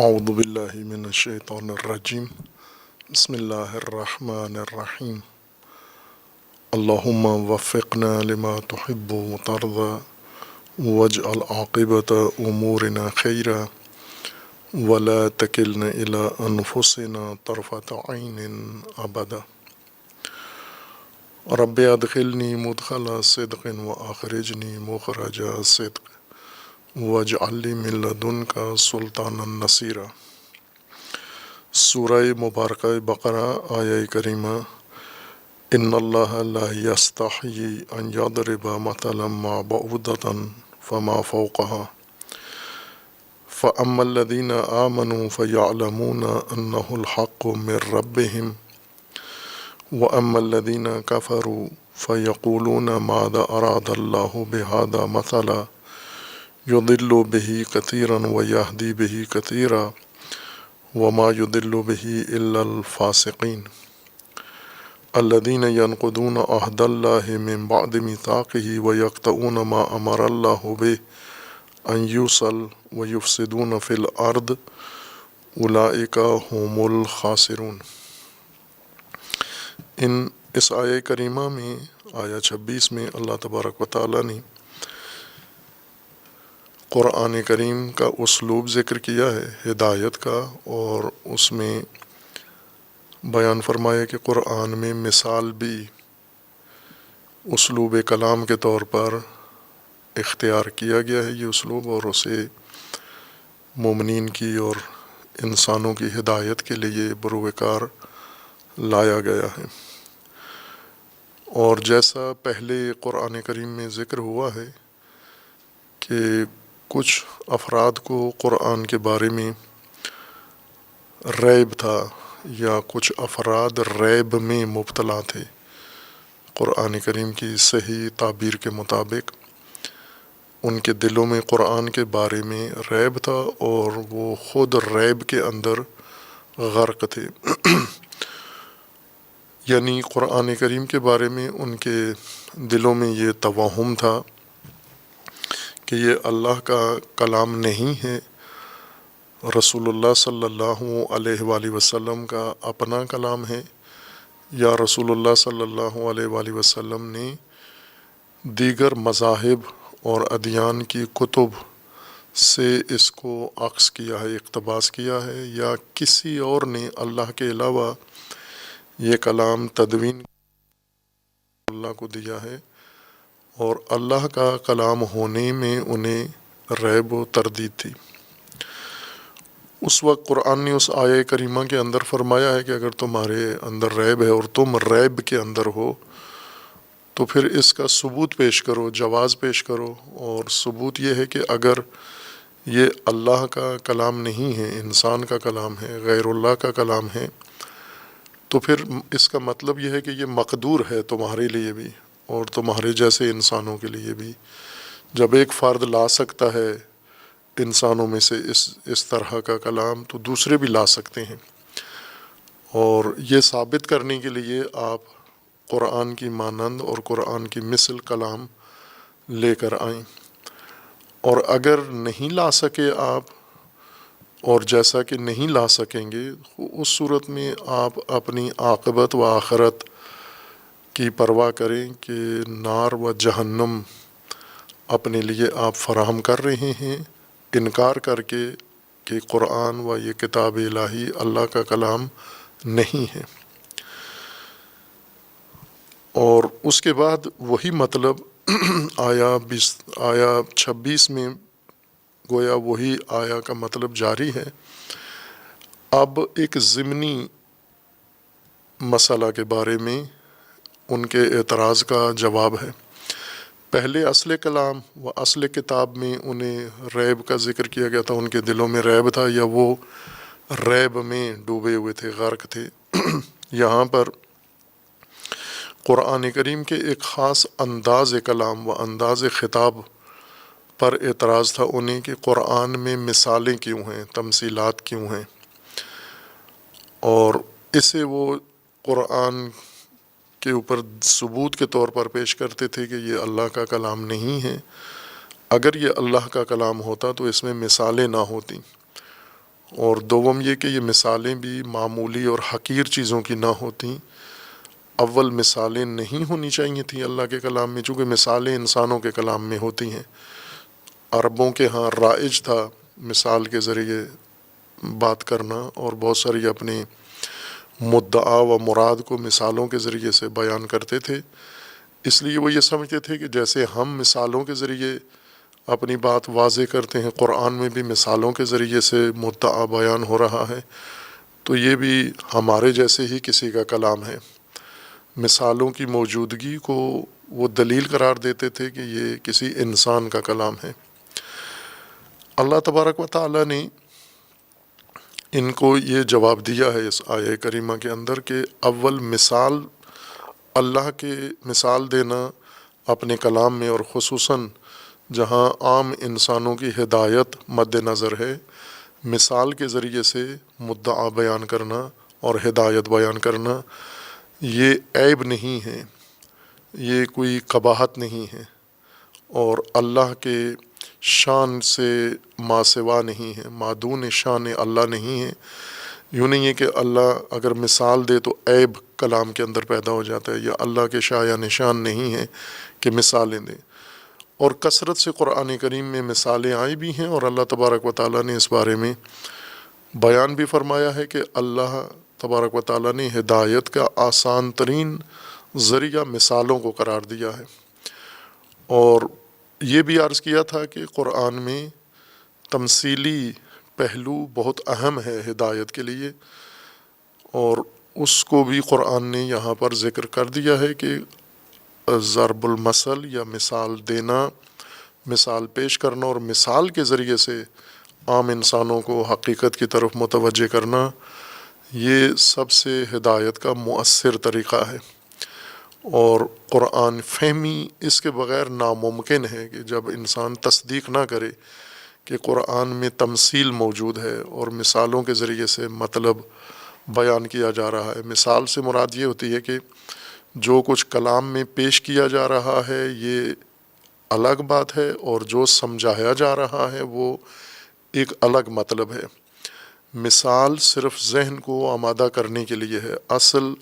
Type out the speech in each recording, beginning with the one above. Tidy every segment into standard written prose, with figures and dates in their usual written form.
اعوذ باللہ من الشیطان الرجیم بسم اللہ الرحمن الرحیم اللہم وفقنا لما تحب وترضى واجعل عاقبت امورنا خیرا ولا تکلنا الى انفسنا طرفت عین ابدا رب ادخلنی مدخل صدق واخرجنی مخرج صدق واجعل لی من لدنک سلطانا نصیرا۔ سورہ مبارکہ بقرہ آیہ کریمہ ان اللہ لا یستحیی ان یضرب مثلا ما بعوضۃ فما فوقها فاما الذین آمنوا فیعلمون انہ الحق من ربهم واما الذین کفروا فیقولون ماذا اراد اللہ بہذا مثلا یضل به کثیرا ویہدی به کثیرا وما يضل به إلا الفاسقين الذين ينقضون عهد الله من بعد ميثاقه ويقطعون ما أمر الله به أن يوصل ويفسدون في الأرض أولئك هم الخاسرون۔ اس آیہ کریمہ میں آیہ 26 میں اللہ تبارک و تعالیٰ نے قرآن کریم کا اسلوب ذکر کیا ہے ہدایت کا، اور اس میں بیان فرمایا کہ قرآن میں مثال بھی اسلوب کلام کے طور پر اختیار کیا گیا ہے یہ اسلوب، اور اسے مومنین کی اور انسانوں کی ہدایت کے لیے بروئے کار لایا گیا ہے۔ اور جیسا پہلے قرآن کریم میں ذکر ہوا ہے کہ کچھ افراد کو قرآن کے بارے میں ریب تھا، یا کچھ افراد ریب میں مبتلا تھے۔ قرآن کریم کی صحیح تعبیر کے مطابق ان کے دلوں میں قرآن کے بارے میں ریب تھا، اور وہ خود ریب کے اندر غرق تھے یعنی قرآن کریم کے بارے میں ان کے دلوں میں یہ توہم تھا کہ یہ اللہ کا کلام نہیں ہے، رسول اللہ صلی اللہ علیہ وآلہ وسلم کا اپنا کلام ہے، یا رسول اللہ صلی اللہ علیہ وآلہ وسلم نے دیگر مذاہب اور ادیان کی کتب سے اس کو اخذ کیا ہے، اقتباس کیا ہے، یا کسی اور نے اللہ کے علاوہ یہ کلام تدوین اللہ کو دیا ہے، اور اللہ کا کلام ہونے میں انہیں ریب و تردید تھی۔ اس وقت قرآن نے اس آیہ کریمہ کے اندر فرمایا ہے کہ اگر تمہارے اندر ریب ہے اور تم ریب کے اندر ہو تو پھر اس کا ثبوت پیش کرو، جواز پیش کرو، اور ثبوت یہ ہے کہ اگر یہ اللہ کا کلام نہیں ہے، انسان کا کلام ہے، غیر اللہ کا کلام ہے، تو پھر اس کا مطلب یہ ہے کہ یہ مقدور ہے تمہارے لیے بھی اور تمہارے جیسے انسانوں کے لیے بھی۔ جب ایک فرد لا سکتا ہے انسانوں میں سے اس طرح کا کلام، تو دوسرے بھی لا سکتے ہیں، اور یہ ثابت کرنے کے لیے آپ قرآن کی مانند اور قرآن کی مثل کلام لے کر آئیں۔ اور اگر نہیں لا سکے آپ، اور جیسا کہ نہیں لا سکیں گے، اس صورت میں آپ اپنی عاقبت و آخرت کی پرواہ کریں کہ نار و جہنم اپنے لیے آپ فراہم کر رہے ہیں، انکار کر کے کہ قرآن و یہ کتاب الہی اللہ کا کلام نہیں ہے۔ اور اس کے بعد وہی مطلب آیا 26 میں گویا وہی آیا کا مطلب جاری ہے۔ اب ایک ضمنی مسئلہ کے بارے میں ان کے اعتراض کا جواب ہے۔ پہلے اصل کلام و اصل کتاب میں انہیں ریب کا ذکر کیا گیا تھا، ان کے دلوں میں ریب تھا، یا وہ ریب میں ڈوبے ہوئے تھے، غرق تھے۔ یہاں پر قرآن کریم کے ایک خاص انداز کلام و انداز خطاب پر اعتراض تھا انہیں کہ قرآن میں مثالیں کیوں ہیں، تمثیلات کیوں ہیں، اور اسے وہ قرآن کے اوپر ثبوت کے طور پر پیش کرتے تھے کہ یہ اللہ کا کلام نہیں ہے۔ اگر یہ اللہ کا کلام ہوتا تو اس میں مثالیں نہ ہوتیں، اور دوم یہ کہ یہ مثالیں بھی معمولی اور حقیر چیزوں کی نہ ہوتیں. اول مثالیں نہیں ہونی چاہیے تھیں اللہ کے کلام میں، چونکہ مثالیں انسانوں کے کلام میں ہوتی ہیں. عربوں کے ہاں رائج تھا مثال کے ذریعے بات کرنا، اور بہت ساری اپنے مدعا و مراد کو مثالوں کے ذریعے سے بیان کرتے تھے. اس لیے وہ یہ سمجھتے تھے کہ جیسے ہم مثالوں کے ذریعے اپنی بات واضح کرتے ہیں، قرآن میں بھی مثالوں کے ذریعے سے مدعا بیان ہو رہا ہے، تو یہ بھی ہمارے جیسے ہی کسی کا کلام ہے. مثالوں کی موجودگی کو وہ دلیل قرار دیتے تھے کہ یہ کسی انسان کا کلام ہے. اللہ تبارک و تعالیٰ نے ان کو یہ جواب دیا ہے اس آیہ کریمہ کے اندر کہ اول مثال اللہ کے مثال دینا اپنے کلام میں، اور خصوصاً جہاں عام انسانوں کی ہدایت مد نظر ہے، مثال کے ذریعے سے مدعا بیان کرنا اور ہدایت بیان کرنا یہ عیب نہیں ہے، یہ کوئی قباحت نہیں ہے، اور اللہ کے شان سے ما سوا نہیں ہے، مادون شان اللہ نہیں ہے. یوں نہیں ہے کہ اللہ اگر مثال دے تو عیب کلام کے اندر پیدا ہو جاتا ہے، یا اللہ کے شایہ نشان نہیں ہے کہ مثالیں دیں. اور کثرت سے قرآن کریم میں مثالیں آئی بھی ہیں، اور اللہ تبارک و تعالیٰ نے اس بارے میں بیان بھی فرمایا ہے کہ اللہ تبارک و تعالیٰ نے ہدایت کا آسان ترین ذریعہ مثالوں کو قرار دیا ہے. اور یہ بھی عرض کیا تھا کہ قرآن میں تمثیلی پہلو بہت اہم ہے ہدایت کے لیے، اور اس کو بھی قرآن نے یہاں پر ذکر کر دیا ہے کہ ضرب المثل یا مثال دینا، مثال پیش کرنا اور مثال کے ذریعے سے عام انسانوں کو حقیقت کی طرف متوجہ کرنا، یہ سب سے ہدایت کا مؤثر طریقہ ہے. اور قرآن فہمی اس کے بغیر ناممکن ہے کہ جب انسان تصدیق نہ کرے کہ قرآن میں تمثیل موجود ہے اور مثالوں کے ذریعے سے مطلب بیان کیا جا رہا ہے. مثال سے مراد یہ ہوتی ہے کہ جو کچھ کلام میں پیش کیا جا رہا ہے یہ الگ بات ہے، اور جو سمجھایا جا رہا ہے وہ ایک الگ مطلب ہے. مثال صرف ذہن کو آمادہ کرنے کے لیے ہے، اصل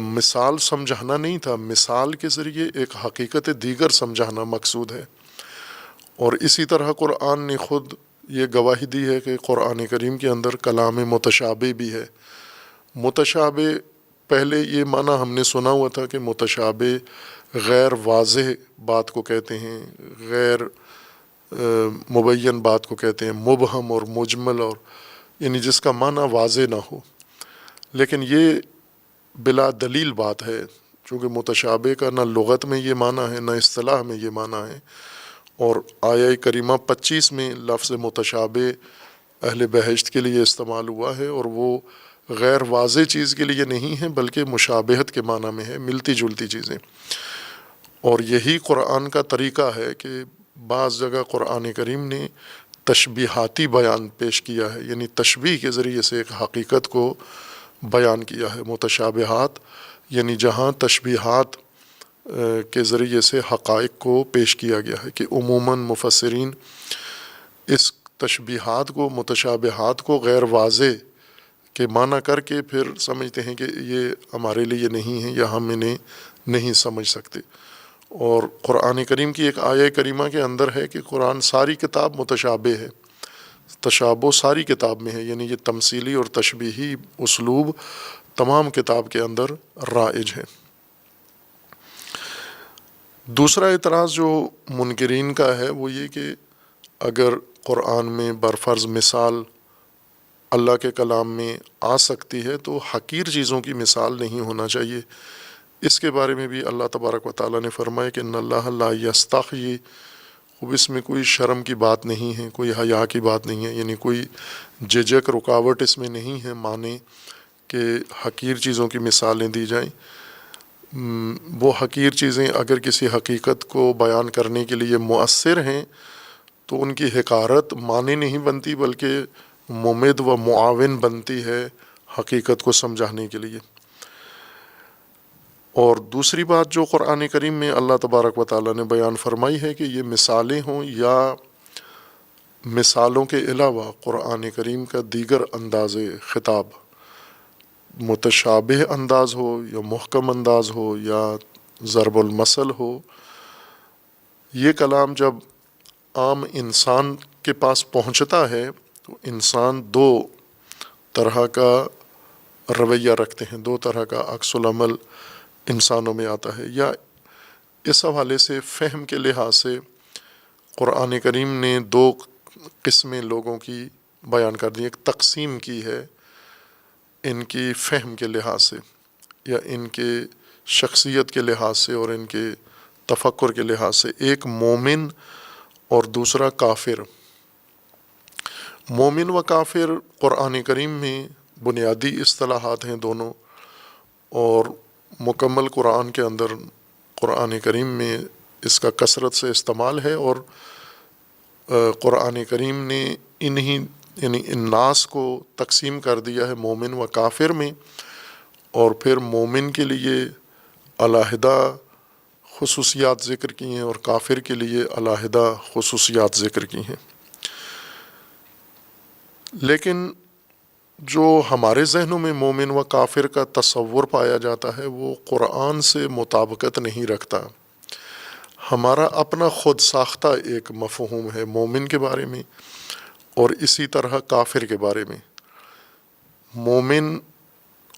مثال سمجھانا نہیں تھا، مثال کے ذریعے ایک حقیقت دیگر سمجھانا مقصود ہے. اور اسی طرح قرآن نے خود یہ گواہی دی ہے کہ قرآن کریم کے اندر کلام متشابہ بھی ہے. متشابہ پہلے یہ معنی ہم نے سنا ہوا تھا کہ متشابہ غیر واضح بات کو کہتے ہیں، غیر مبین بات کو کہتے ہیں، مبہم اور مجمل، اور یعنی جس کا معنی واضح نہ ہو. لیکن یہ بلا دلیل بات ہے، چونکہ متشابہ کا نہ لغت میں یہ معنی ہے نہ اصطلاح میں یہ معنی ہے. اور آیہ کریمہ 25 میں لفظ متشابہ اہل بہشت کے لیے استعمال ہوا ہے، اور وہ غیر واضح چیز کے لیے نہیں ہے بلکہ مشابہت کے معنی میں ہے، ملتی جلتی چیزیں. اور یہی قرآن کا طریقہ ہے کہ بعض جگہ قرآن کریم نے تشبیہاتی بیان پیش کیا ہے، یعنی تشبیہ کے ذریعے سے ایک حقیقت کو بیان کیا ہے. متشابہات یعنی جہاں تشبیہات کے ذریعے سے حقائق کو پیش کیا گیا ہے، کہ عموماً مفسرین اس تشبیہات کو، متشابہات کو غیر واضح کے معنی کر کے پھر سمجھتے ہیں کہ یہ ہمارے لیے نہیں ہے یا ہم انہیں نہیں سمجھ سکتے. اور قرآن کریم کی ایک آیہ کریمہ کے اندر ہے کہ قرآن ساری کتاب متشابہ ہے، تشابہ ساری کتاب میں ہے، یعنی یہ تمثیلی اور تشبیہی اسلوب تمام کتاب کے اندر رائج ہے. دوسرا اعتراض جو منکرین کا ہے وہ یہ کہ اگر قرآن میں برفرض مثال اللہ کے کلام میں آ سکتی ہے تو حقیر چیزوں کی مثال نہیں ہونا چاہیے. اس کے بارے میں بھی اللہ تبارک و تعالیٰ نے فرمایا کہ ان اللہ لا یستحیی، اب اس میں کوئی شرم کی بات نہیں ہے، کوئی حیا کی بات نہیں ہے، یعنی کوئی جھجک رکاوٹ اس میں نہیں ہے مانے کہ حقیر چیزوں کی مثالیں دی جائیں. وہ حقیر چیزیں اگر کسی حقیقت کو بیان کرنے کے لیے مؤثر ہیں تو ان کی حقارت معنی نہیں بنتی بلکہ ممد و معاون بنتی ہے حقیقت کو سمجھانے کے لیے. اور دوسری بات جو قرآن کریم میں اللہ تبارک و تعالیٰ نے بیان فرمائی ہے کہ یہ مثالیں ہوں یا مثالوں کے علاوہ قرآن کریم کا دیگر انداز خطاب متشابہ انداز ہو یا محکم انداز ہو یا ضرب المثل ہو، یہ کلام جب عام انسان کے پاس پہنچتا ہے تو انسان دو طرح کا رویہ رکھتے ہیں، دو طرح کا عکس العمل انسانوں میں آتا ہے۔ یا اس حوالے سے فہم کے لحاظ سے قرآن کریم نے دو قسمیں لوگوں کی بیان کر دی، ایک تقسیم کی ہے ان کی فہم کے لحاظ سے یا ان کے شخصیت کے لحاظ سے اور ان کے تفکر کے لحاظ سے، ایک مومن اور دوسرا کافر۔ مومن و کافر قرآن کریم میں بنیادی اصطلاحات ہیں دونوں، اور مکمل قرآن کے اندر قرآن کریم میں اس کا کثرت سے استعمال ہے، اور قرآن کریم نے یعنی الناس کو تقسیم کر دیا ہے مومن و کافر میں، اور پھر مومن کے لیے علیحدہ خصوصیات ذکر کی ہیں اور کافر کے لیے علیحدہ خصوصیات ذکر کی ہیں۔ لیکن جو ہمارے ذہنوں میں مومن و کافر کا تصور پایا جاتا ہے وہ قرآن سے مطابقت نہیں رکھتا۔ ہمارا اپنا خود ساختہ ایک مفہوم ہے مومن کے بارے میں اور اسی طرح کافر کے بارے میں۔ مومن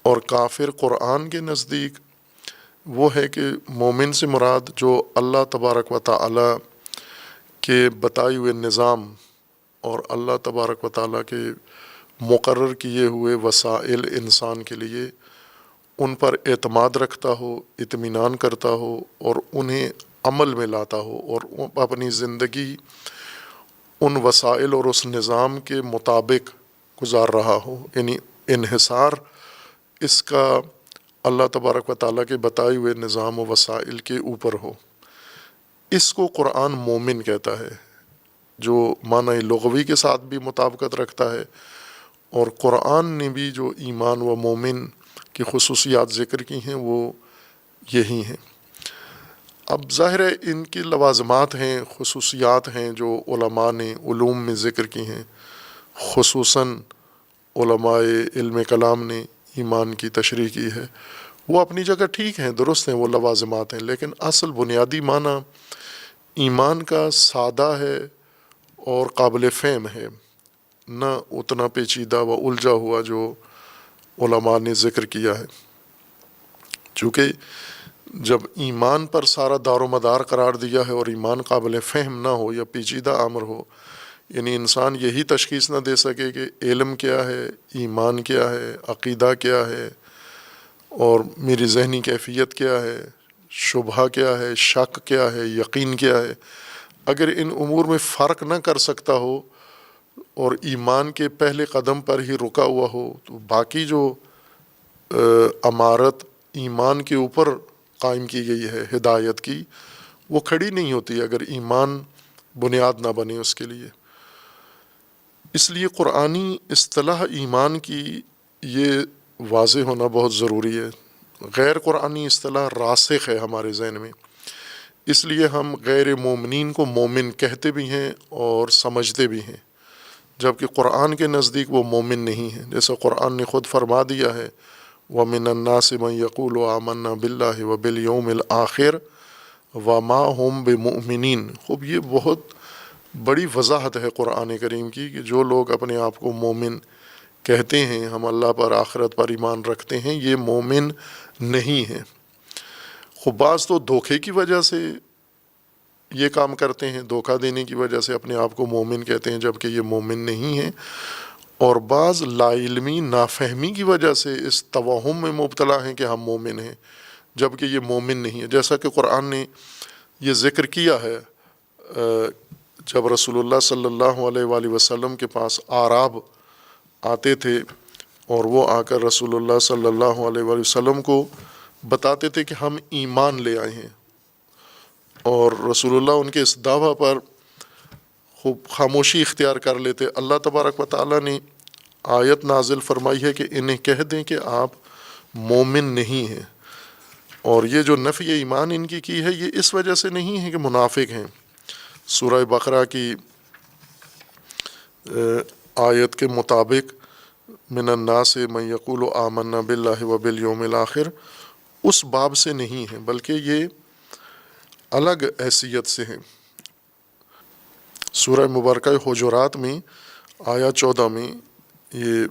اور کافر قرآن کے نزدیک وہ ہے کہ مومن سے مراد جو اللہ تبارک و تعالی کے بتائے ہوئے نظام اور اللہ تبارک و تعالی کے مقرر کیے ہوئے وسائل انسان کے لیے ان پر اعتماد رکھتا ہو، اطمینان کرتا ہو اور انہیں عمل میں لاتا ہو اور اپنی زندگی ان وسائل اور اس نظام کے مطابق گزار رہا ہو، یعنی انحصار اس کا اللہ تبارک و تعالیٰ کے بتائے ہوئے نظام و وسائل کے اوپر ہو۔ اس کو قرآن مومن کہتا ہے، جو معنی لغوی کے ساتھ بھی مطابقت رکھتا ہے، اور قرآن نے بھی جو ایمان و مومن کی خصوصیات ذکر کی ہیں وہ یہی ہیں۔ اب ظاہر ہے ان کی لوازمات ہیں، خصوصیات ہیں جو علماء نے علوم میں ذکر کی ہیں، خصوصاً علماء علم کلام نے ایمان کی تشریح کی ہے، وہ اپنی جگہ ٹھیک ہیں، درست ہیں، وہ لوازمات ہیں، لیکن اصل بنیادی معنی ایمان کا سادہ ہے اور قابل فہم ہے، نہ اتنا پیچیدہ و الجھا ہوا جو علماء نے ذکر کیا ہے۔ چونکہ جب ایمان پر سارا دار و مدار قرار دیا ہے اور ایمان قابل فہم نہ ہو یا پیچیدہ امر ہو، یعنی انسان یہی تشخیص نہ دے سکے کہ علم کیا ہے، ایمان کیا ہے، عقیدہ کیا ہے اور میری ذہنی کیفیت کیا ہے، شبہہ کیا ہے، شک کیا ہے، یقین کیا ہے، اگر ان امور میں فرق نہ کر سکتا ہو اور ایمان کے پہلے قدم پر ہی رکا ہوا ہو تو باقی جو امارت ایمان کے اوپر قائم کی گئی ہے ہدایت کی، وہ کھڑی نہیں ہوتی اگر ایمان بنیاد نہ بنے اس کے لیے۔ اس لیے قرآنی اصطلاح ایمان کی یہ واضح ہونا بہت ضروری ہے۔ غیر قرآنی اصطلاح راسخ ہے ہمارے ذہن میں، اس لیے ہم غیر مومنین کو مومن کہتے بھی ہیں اور سمجھتے بھی ہیں، جبکہ قرآن کے نزدیک وہ مومن نہیں ہیں۔ جیسا قرآن نے خود فرما دیا ہے وَمِنَ النَّاسِ مَن يَقُولُ آمَنَّا بِاللَّهِ وَبِالْيَوْمِ الْآخِرِ وَمَا هُمْ بِمُؤْمِنِينَ۔ خوب یہ بہت بڑی وضاحت ہے قرآن کریم کی کہ جو لوگ اپنے آپ کو مومن کہتے ہیں، ہم اللہ پر آخرت پر ایمان رکھتے ہیں، یہ مومن نہیں ہیں۔ خوب بعض تو دھوکے کی وجہ سے یہ کام کرتے ہیں، دھوکہ دینے کی وجہ سے اپنے آپ کو مومن کہتے ہیں جبکہ یہ مومن نہیں ہیں، اور بعض لا علمی نافہمی کی وجہ سے اس توہم میں مبتلا ہیں کہ ہم مومن ہیں جبکہ یہ مومن نہیں ہے۔ جیسا کہ قرآن نے یہ ذکر کیا ہے جب رسول اللہ صلی اللہ علیہ وآلہ وسلم کے پاس اعراب آتے تھے اور وہ آ کر رسول اللہ صلی اللہ علیہ وآلہ وسلم کو بتاتے تھے کہ ہم ایمان لے آئے ہیں، اور رسول اللہ ان کے اس دعویٰ پر خوب خاموشی اختیار کر لیتے۔ اللہ تبارک و تعالیٰ نے آیت نازل فرمائی ہے کہ انہیں کہہ دیں کہ آپ مومن نہیں ہیں، اور یہ جو نفی ایمان ان کی ہے یہ اس وجہ سے نہیں ہے کہ منافق ہیں۔ سورہ بقرہ کی آیت کے مطابق من الناس من یقول آمنا باللہ و بالیوم الآخر اس باب سے نہیں ہے، بلکہ یہ الگ حیثیت سے ہیں۔ سورہ مبارکہ حجرات میں آیا 14 میں یہ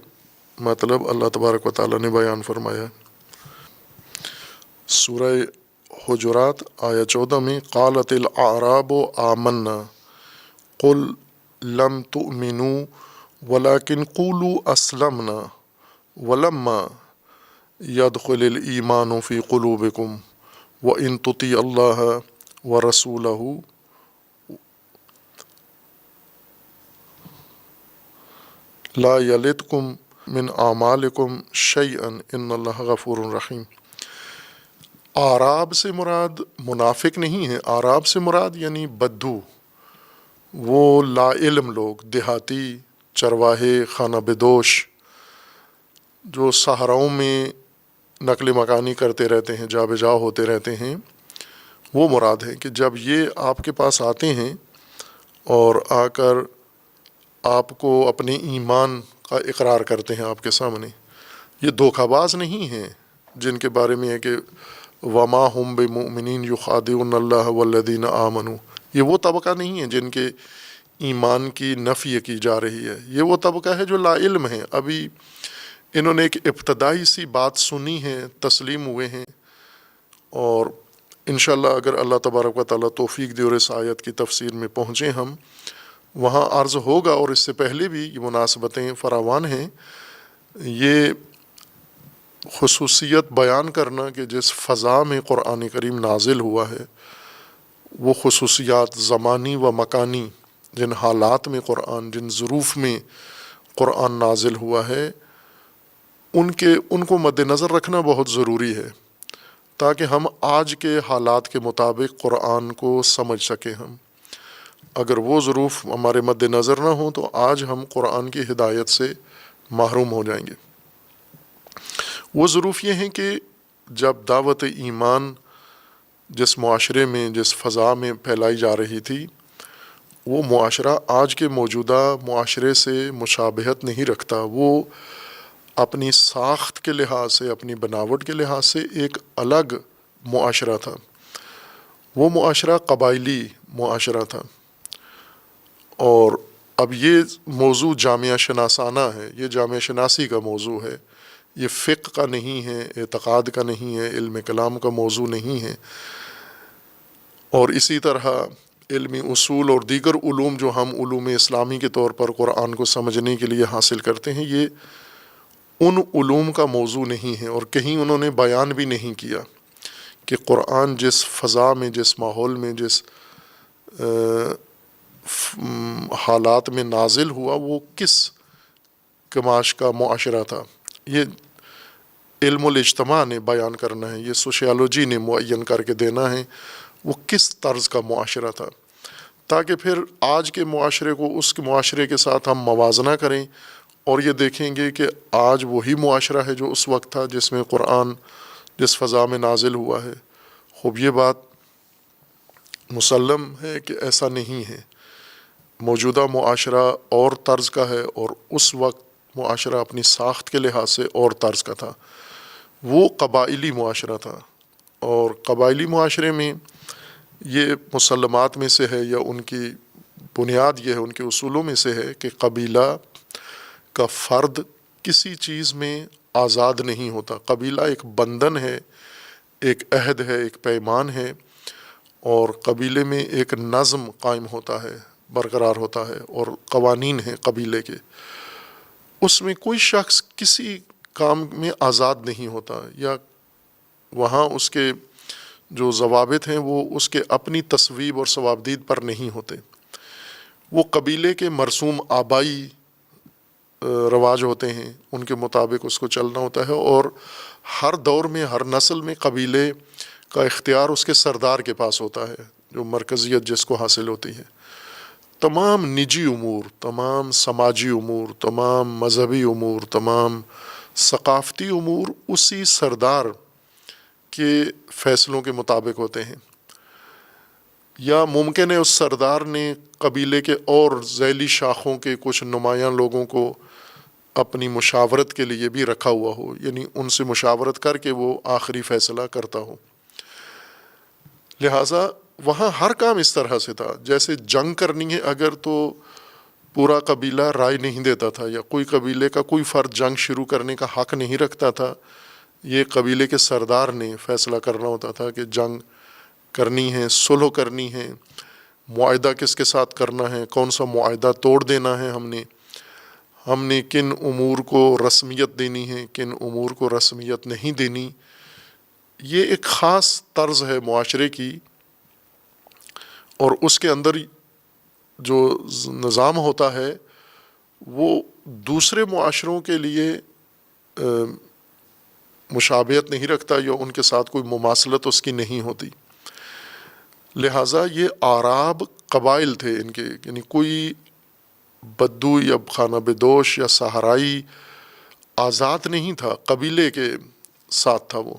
مطلب اللہ تبارک و تعالیٰ نے بیان فرمایا۔ سورہ حجرات آیا 14 میں قالت الاعراب آمنا قل لم تؤمنوا ولكن قولوا اسلمنا ولما يدخل الایمان فی قلوبکم وان تطیعوا اللہ ورسولہ لا یلتکم من اعمالکم شیئا ان اللہ غفور رحیم۔ اعراب سے مراد منافق نہیں ہے، اعراب سے مراد یعنی بدو، وہ لا علم لوگ، دیہاتی، چرواہے، خانہ بدوش، جو صحراؤں میں نقل مکانی کرتے رہتے ہیں، جا بجا ہوتے رہتے ہیں، وہ مراد ہے کہ جب یہ آپ کے پاس آتے ہیں اور آ کر آپ کو اپنے ایمان کا اقرار کرتے ہیں آپ کے سامنے، یہ دھوکہ باز نہیں ہیں جن کے بارے میں ہے کہ وما ہم بمؤمنین یخادعون اللہ والذین آمنوا، یہ وہ طبقہ نہیں ہے جن کے ایمان کی نفی کی جا رہی ہے، یہ وہ طبقہ ہے جو لا علم ہے، ابھی انہوں نے ایک ابتدائی سی بات سنی ہے، تسلیم ہوئے ہیں، اور انشاءاللہ اگر اللہ تبارک و تعالیٰ توفیق دے اور اس آیت کی تفسیر میں پہنچیں ہم، وہاں عرض ہوگا، اور اس سے پہلے بھی یہ مناسبتیں فراوان ہیں، یہ خصوصیت بیان کرنا کہ جس فضا میں قرآن کریم نازل ہوا ہے، وہ خصوصیات زمانی و مکانی، جن حالات میں قرآن، جن ظروف میں قرآن نازل ہوا ہے، ان کو مد نظر رکھنا بہت ضروری ہے تاکہ ہم آج کے حالات کے مطابق قرآن کو سمجھ سکیں۔ ہم اگر وہ ظروف ہمارے مد نظر نہ ہوں تو آج ہم قرآن کی ہدایت سے محروم ہو جائیں گے۔ وہ ظروف یہ ہیں کہ جب دعوت ایمان جس معاشرے میں، جس فضا میں پھیلائی جا رہی تھی، وہ معاشرہ آج کے موجودہ معاشرے سے مشابہت نہیں رکھتا، وہ اپنی ساخت کے لحاظ سے، اپنی بناوٹ کے لحاظ سے ایک الگ معاشرہ تھا۔ وہ معاشرہ قبائلی معاشرہ تھا، اور اب یہ موضوع جامعہ شناسانہ ہے، یہ جامعہ شناسی کا موضوع ہے، یہ فقہ کا نہیں ہے، اعتقاد کا نہیں ہے، علم کلام کا موضوع نہیں ہے، اور اسی طرح علمی اصول اور دیگر علوم جو ہم علوم اسلامی کے طور پر قرآن کو سمجھنے کے لیے حاصل کرتے ہیں، یہ ان علوم کا موضوع نہیں ہے، اور کہیں انہوں نے بیان بھی نہیں کیا کہ قرآن جس فضا میں، جس ماحول میں، جس حالات میں نازل ہوا، وہ کس کماش کا معاشرہ تھا۔ یہ علم الاجتماع نے بیان کرنا ہے، یہ سوشیالوجی نے معین کر کے دینا ہے وہ کس طرز کا معاشرہ تھا، تاکہ پھر آج کے معاشرے کو اس کے معاشرے کے ساتھ ہم موازنہ کریں اور یہ دیکھیں گے کہ آج وہی معاشرہ ہے جو اس وقت تھا جس میں قرآن جس فضا میں نازل ہوا ہے۔ خوب یہ بات مسلم ہے کہ ایسا نہیں ہے، موجودہ معاشرہ اور طرز کا ہے، اور اس وقت معاشرہ اپنی ساخت کے لحاظ سے اور طرز کا تھا، وہ قبائلی معاشرہ تھا، اور قبائلی معاشرے میں یہ مسلمات میں سے ہے، یا ان کی بنیاد یہ ہے، ان کے اصولوں میں سے ہے کہ قبیلہ کا فرد کسی چیز میں آزاد نہیں ہوتا، قبیلہ ایک بندھن ہے، ایک عہد ہے، ایک پیمان ہے، اور قبیلے میں ایک نظم قائم ہوتا ہے، برقرار ہوتا ہے، اور قوانین ہیں قبیلے کے، اس میں کوئی شخص کسی کام میں آزاد نہیں ہوتا، یا وہاں اس کے جو ضوابط ہیں وہ اس کے اپنی تصویب اور ثوابدید پر نہیں ہوتے، وہ قبیلے کے مرسوم آبائی رواج ہوتے ہیں، ان کے مطابق اس کو چلنا ہوتا ہے، اور ہر دور میں، ہر نسل میں قبیلے کا اختیار اس کے سردار کے پاس ہوتا ہے، جو مرکزیت جس کو حاصل ہوتی ہے۔ تمام نجی امور، تمام سماجی امور، تمام مذہبی امور، تمام ثقافتی امور اسی سردار کے فیصلوں کے مطابق ہوتے ہیں۔ یا ممکن ہے اس سردار نے قبیلے کے اور ذیلی شاخوں کے کچھ نمایاں لوگوں کو اپنی مشاورت کے لیے بھی رکھا ہوا ہو، یعنی ان سے مشاورت کر کے وہ آخری فیصلہ کرتا ہو۔ لہٰذا وہاں ہر کام اس طرح سے تھا، جیسے جنگ کرنی ہے اگر تو پورا قبیلہ رائے نہیں دیتا تھا، یا کوئی قبیلے کا کوئی فرد جنگ شروع کرنے کا حق نہیں رکھتا تھا، یہ قبیلے کے سردار نے فیصلہ کرنا ہوتا تھا کہ جنگ کرنی ہے، صلح کرنی ہے، معاہدہ کس کے ساتھ کرنا ہے، کون سا معاہدہ توڑ دینا ہے، ہم نے کن امور کو رسمیت دینی ہے، کن امور کو رسمیت نہیں دینی۔ یہ ایک خاص طرز ہے معاشرے کی، اور اس کے اندر جو نظام ہوتا ہے وہ دوسرے معاشروں کے لیے مشابہت نہیں رکھتا، یا ان کے ساتھ کوئی مماثلت اس کی نہیں ہوتی۔ لہٰذا یہ اعراب قبائل تھے ان کے، یعنی کوئی بدو یا خانہ بدوش یا صحرائی آزاد نہیں تھا، قبیلے کے ساتھ تھا وہ۔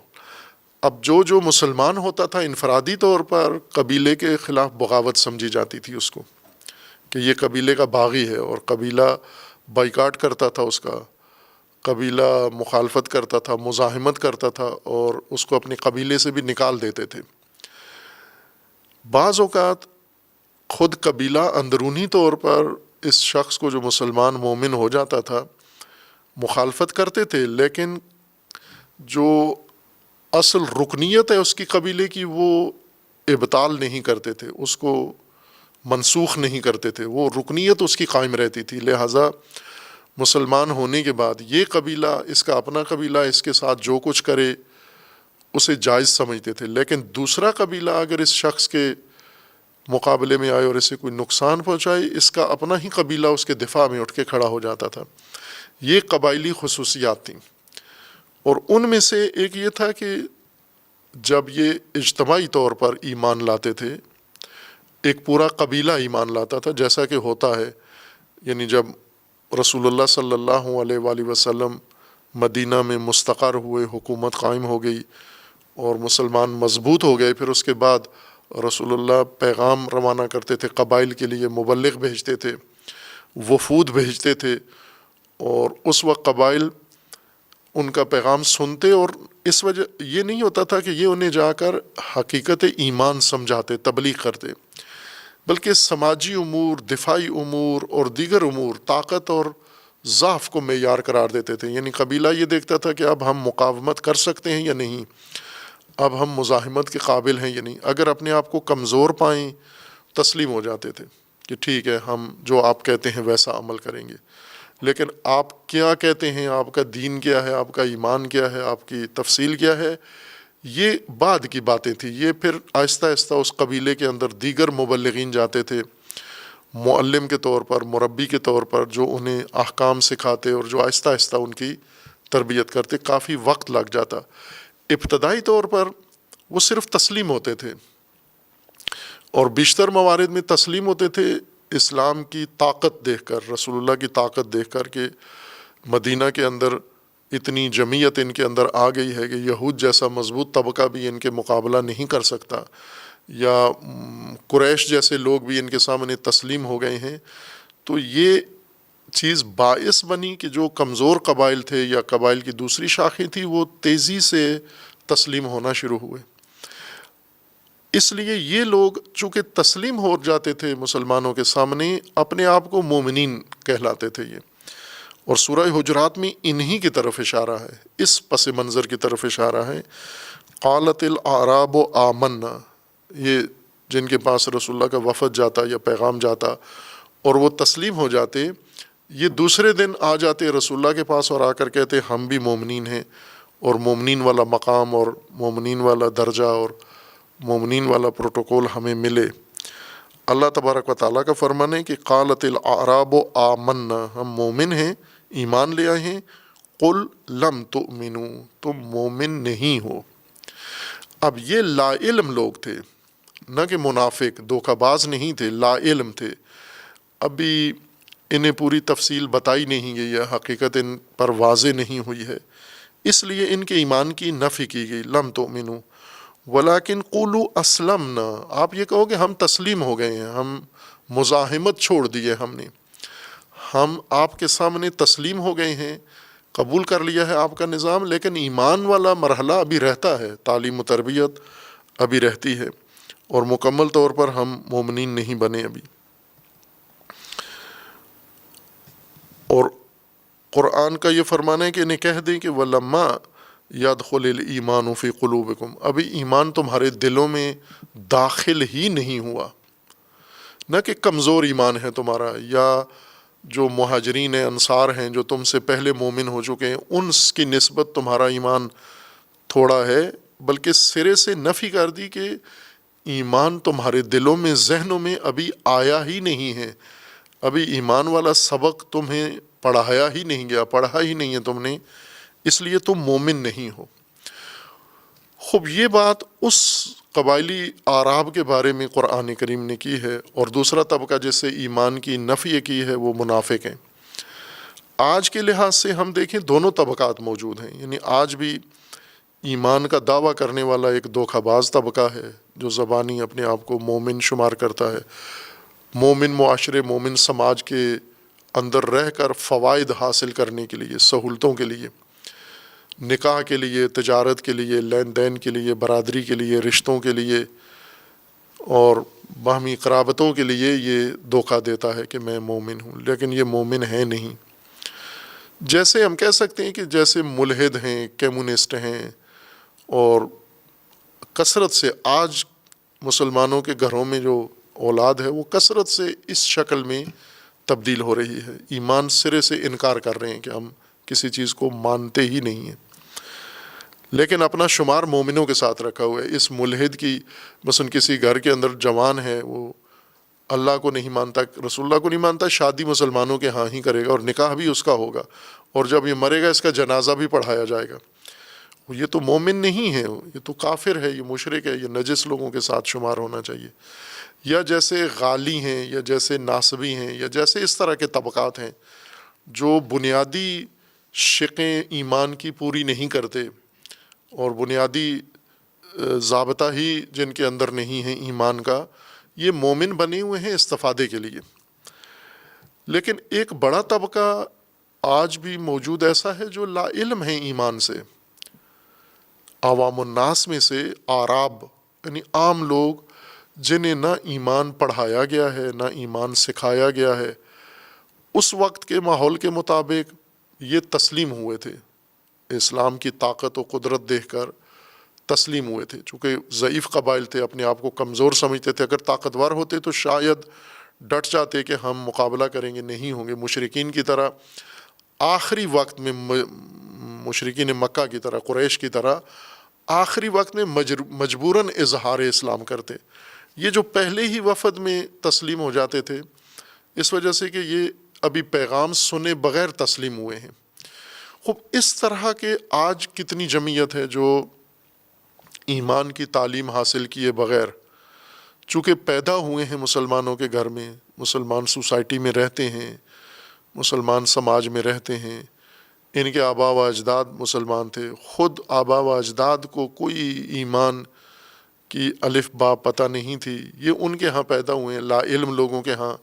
اب جو مسلمان ہوتا تھا انفرادی طور پر قبیلے کے خلاف بغاوت سمجھی جاتی تھی اس کو، کہ یہ قبیلے کا باغی ہے، اور قبیلہ بائیکاٹ کرتا تھا، اس کا قبیلہ مخالفت کرتا تھا، مزاحمت کرتا تھا، اور اس کو اپنے قبیلے سے بھی نکال دیتے تھے۔ بعض اوقات خود قبیلہ اندرونی طور پر اس شخص کو جو مسلمان مومن ہو جاتا تھا مخالفت کرتے تھے، لیکن جو اصل رکنیت ہے اس کی قبیلے کی وہ ابطال نہیں کرتے تھے، اس کو منسوخ نہیں کرتے تھے، وہ رکنیت اس کی قائم رہتی تھی۔ لہٰذا مسلمان ہونے کے بعد یہ قبیلہ، اس کا اپنا قبیلہ اس کے ساتھ جو کچھ کرے اسے جائز سمجھتے تھے، لیکن دوسرا قبیلہ اگر اس شخص کے مقابلے میں آئے اور اسے کوئی نقصان پہنچائے، اس کا اپنا ہی قبیلہ اس کے دفاع میں اٹھ کے کھڑا ہو جاتا تھا۔ یہ قبائلی خصوصیات تھیں، اور ان میں سے ایک یہ تھا کہ جب یہ اجتماعی طور پر ایمان لاتے تھے، ایک پورا قبیلہ ایمان لاتا تھا، جیسا کہ ہوتا ہے، یعنی جب رسول اللہ صلی اللہ علیہ وآلہ وسلم مدینہ میں مستقر ہوئے، حکومت قائم ہو گئی اور مسلمان مضبوط ہو گئے، پھر اس کے بعد رسول اللہ پیغام روانہ کرتے تھے، قبائل کے لیے مبلغ بھیجتے تھے، وفود بھیجتے تھے، اور اس وقت قبائل ان کا پیغام سنتے، اور اس وجہ یہ نہیں ہوتا تھا کہ یہ انہیں جا کر حقیقت ایمان سمجھاتے، تبلیغ کرتے، بلکہ سماجی امور، دفاعی امور اور دیگر امور، طاقت اور ضعف کو معیار قرار دیتے تھے۔ یعنی قبیلہ یہ دیکھتا تھا کہ اب ہم مقاومت کر سکتے ہیں یا نہیں، اب ہم مزاحمت کے قابل ہیں یا نہیں۔ اگر اپنے آپ کو کمزور پائیں تسلیم ہو جاتے تھے کہ ٹھیک ہے، ہم جو آپ کہتے ہیں ویسا عمل کریں گے، لیکن آپ کیا کہتے ہیں، آپ کا دین کیا ہے، آپ کا ایمان کیا ہے، آپ کی تفصیل کیا ہے، یہ بعد کی باتیں تھیں۔ یہ پھر آہستہ آہستہ اس قبیلے کے اندر دیگر مبلغین جاتے تھے، معلم کے طور پر، مربی کے طور پر، جو انہیں احکام سکھاتے اور جو آہستہ آہستہ ان کی تربیت کرتے۔ کافی وقت لگ جاتا۔ ابتدائی طور پر وہ صرف تسلیم ہوتے تھے، اور بیشتر موارد میں تسلیم ہوتے تھے اسلام کی طاقت دیکھ کر، رسول اللہ کی طاقت دیکھ کر، کہ مدینہ کے اندر اتنی جمعیت ان کے اندر آ گئی ہے کہ یہود جیسا مضبوط طبقہ بھی ان کے مقابلہ نہیں کر سکتا، یا قریش جیسے لوگ بھی ان کے سامنے تسلیم ہو گئے ہیں۔ تو یہ چیز باعث بنی کہ جو کمزور قبائل تھے یا قبائل کی دوسری شاخیں تھیں وہ تیزی سے تسلیم ہونا شروع ہوئے۔ اس لیے یہ لوگ چونکہ تسلیم ہو جاتے تھے مسلمانوں کے سامنے، اپنے آپ کو مومنین کہلاتے تھے یہ، اور سورہ حجرات میں انہی کی طرف اشارہ ہے، اس پس منظر کی طرف اشارہ ہے۔ قالت الاعراب آمنا، یہ جن کے پاس رسول اللہ کا وفد جاتا یا پیغام جاتا اور وہ تسلیم ہو جاتے، یہ دوسرے دن آ جاتے رسول اللہ کے پاس اور آ کر کہتے ہم بھی مومنین ہیں، اور مومنین والا مقام اور مومنین والا درجہ اور مومنین والا پروٹوکول ہمیں ملے۔ اللہ تبارک و تعالیٰ کا فرمان ہے کہ قالت الاعراب آمنا، ہم مومن ہیں، ایمان لے آئے ہیں۔ قل لم تؤمنوا، تم مومن نہیں ہو۔ اب یہ لا علم لوگ تھے، نہ کہ منافق، دھوکہ باز نہیں تھے، لا علم تھے۔ ابھی انہیں پوری تفصیل بتائی نہیں گئی ہے، حقیقت ان پر واضح نہیں ہوئی ہے، اس لیے ان کے ایمان کی نفی کی گئی۔ لم تؤمنوا ولیکن قولوا اسلمنا، آپ یہ کہو کہ ہم تسلیم ہو گئے ہیں، ہم مزاحمت چھوڑ دیے، ہم آپ کے سامنے تسلیم ہو گئے ہیں، قبول کر لیا ہے آپ کا نظام، لیکن ایمان والا مرحلہ ابھی رہتا ہے، تعلیم و تربیت ابھی رہتی ہے، اور مکمل طور پر ہم مومنین نہیں بنے ابھی۔ اور قرآن کا یہ فرمانا ہے کہ انہیں کہہ دیں کہ وَلَمَّا يَدْخُلِ الْإِيمَانُ فِي قُلُوبِكُمْ، ابھی ایمان تمہارے دلوں میں داخل ہی نہیں ہوا، نہ کہ کمزور ایمان ہے تمہارا، یا جو مہاجرین انصار ہیں جو تم سے پہلے مومن ہو چکے ہیں ان کی نسبت تمہارا ایمان تھوڑا ہے، بلکہ سرے سے نفی کر دی کہ ایمان تمہارے دلوں میں، ذہنوں میں ابھی آیا ہی نہیں ہے، ابھی ایمان والا سبق تمہیں پڑھایا ہی نہیں گیا، پڑھا ہی نہیں ہے تم نے، اس لیے تم مومن نہیں ہو۔ خوب یہ بات اس قبائلی اعراب کے بارے میں قرآن کریم نے کی ہے، اور دوسرا طبقہ جس سے ایمان کی نفی کی ہے وہ منافق ہیں۔ آج کے لحاظ سے ہم دیکھیں دونوں طبقات موجود ہیں، یعنی آج بھی ایمان کا دعویٰ کرنے والا ایک دھوکہ باز طبقہ ہے جو زبانی اپنے آپ کو مومن شمار کرتا ہے، مومن معاشرے، مومن سماج کے اندر رہ کر فوائد حاصل کرنے کے لیے، سہولتوں کے لیے، نکاح کے لیے، تجارت کے لیے، لین دین کے لیے، برادری کے لیے، رشتوں کے لیے اور باہمی قرابتوں کے لیے یہ دھوکہ دیتا ہے کہ میں مومن ہوں، لیکن یہ مومن ہے نہیں۔ جیسے ہم کہہ سکتے ہیں کہ جیسے ملحد ہیں، کمیونسٹ ہیں، اور کثرت سے آج مسلمانوں کے گھروں میں جو اولاد ہے وہ کثرت سے اس شکل میں تبدیل ہو رہی ہے، ایمان سرے سے انکار کر رہے ہیں کہ ہم کسی چیز کو مانتے ہی نہیں ہیں، لیکن اپنا شمار مومنوں کے ساتھ رکھا ہوا ہے۔ اس ملحد کی مثلا کسی گھر کے اندر جوان ہے، وہ اللہ کو نہیں مانتا، رسول اللہ کو نہیں مانتا، شادی مسلمانوں کے ہاں ہی کرے گا اور نکاح بھی اس کا ہوگا، اور جب یہ مرے گا اس کا جنازہ بھی پڑھایا جائے گا، یہ تو مومن نہیں ہے، یہ تو کافر ہے، یہ مشرک ہے، یہ نجس لوگوں کے ساتھ شمار ہونا چاہیے۔ یا جیسے غالی ہیں، یا جیسے ناصبی ہیں، یا جیسے اس طرح کے طبقات ہیں جو بنیادی شقیں ایمان کی پوری نہیں کرتے، اور بنیادی ضابطہ ہی جن کے اندر نہیں ہے ایمان کا، یہ مومن بنے ہوئے ہیں استفادے کے لیے۔ لیکن ایک بڑا طبقہ آج بھی موجود ایسا ہے جو لا علم ہے ایمان سے، عوام الناس میں سے اعراب، یعنی عام لوگ جنہیں نہ ایمان پڑھایا گیا ہے، نہ ایمان سکھایا گیا ہے، اس وقت کے ماحول کے مطابق یہ تسلیم ہوئے تھے، اسلام کی طاقت و قدرت دیکھ کر تسلیم ہوئے تھے، چونکہ ضعیف قبائل تھے، اپنے آپ کو کمزور سمجھتے تھے، اگر طاقتور ہوتے تو شاید ڈٹ جاتے کہ ہم مقابلہ کریں گے، نہیں ہوں گے مشرکین کی طرح، آخری وقت میں مشرکین مکہ کی طرح، قریش کی طرح آخری وقت میں مجبوراً اظہار اسلام کرتے۔ یہ جو پہلے ہی وفد میں تسلیم ہو جاتے تھے اس وجہ سے کہ یہ ابھی پیغام سنے بغیر تسلیم ہوئے ہیں۔ خوب اس طرح کے آج کتنی جمعیت ہے جو ایمان کی تعلیم حاصل کیے بغیر، چونکہ پیدا ہوئے ہیں مسلمانوں کے گھر میں، مسلمان سوسائٹی میں رہتے ہیں، مسلمان سماج میں رہتے ہیں، ان کے آبا و اجداد مسلمان تھے، خود آبا و اجداد کو کوئی ایمان کی الف با پتہ نہیں تھی، یہ ان کے ہاں پیدا ہوئے ہیں، لا علم لوگوں کے ہاں،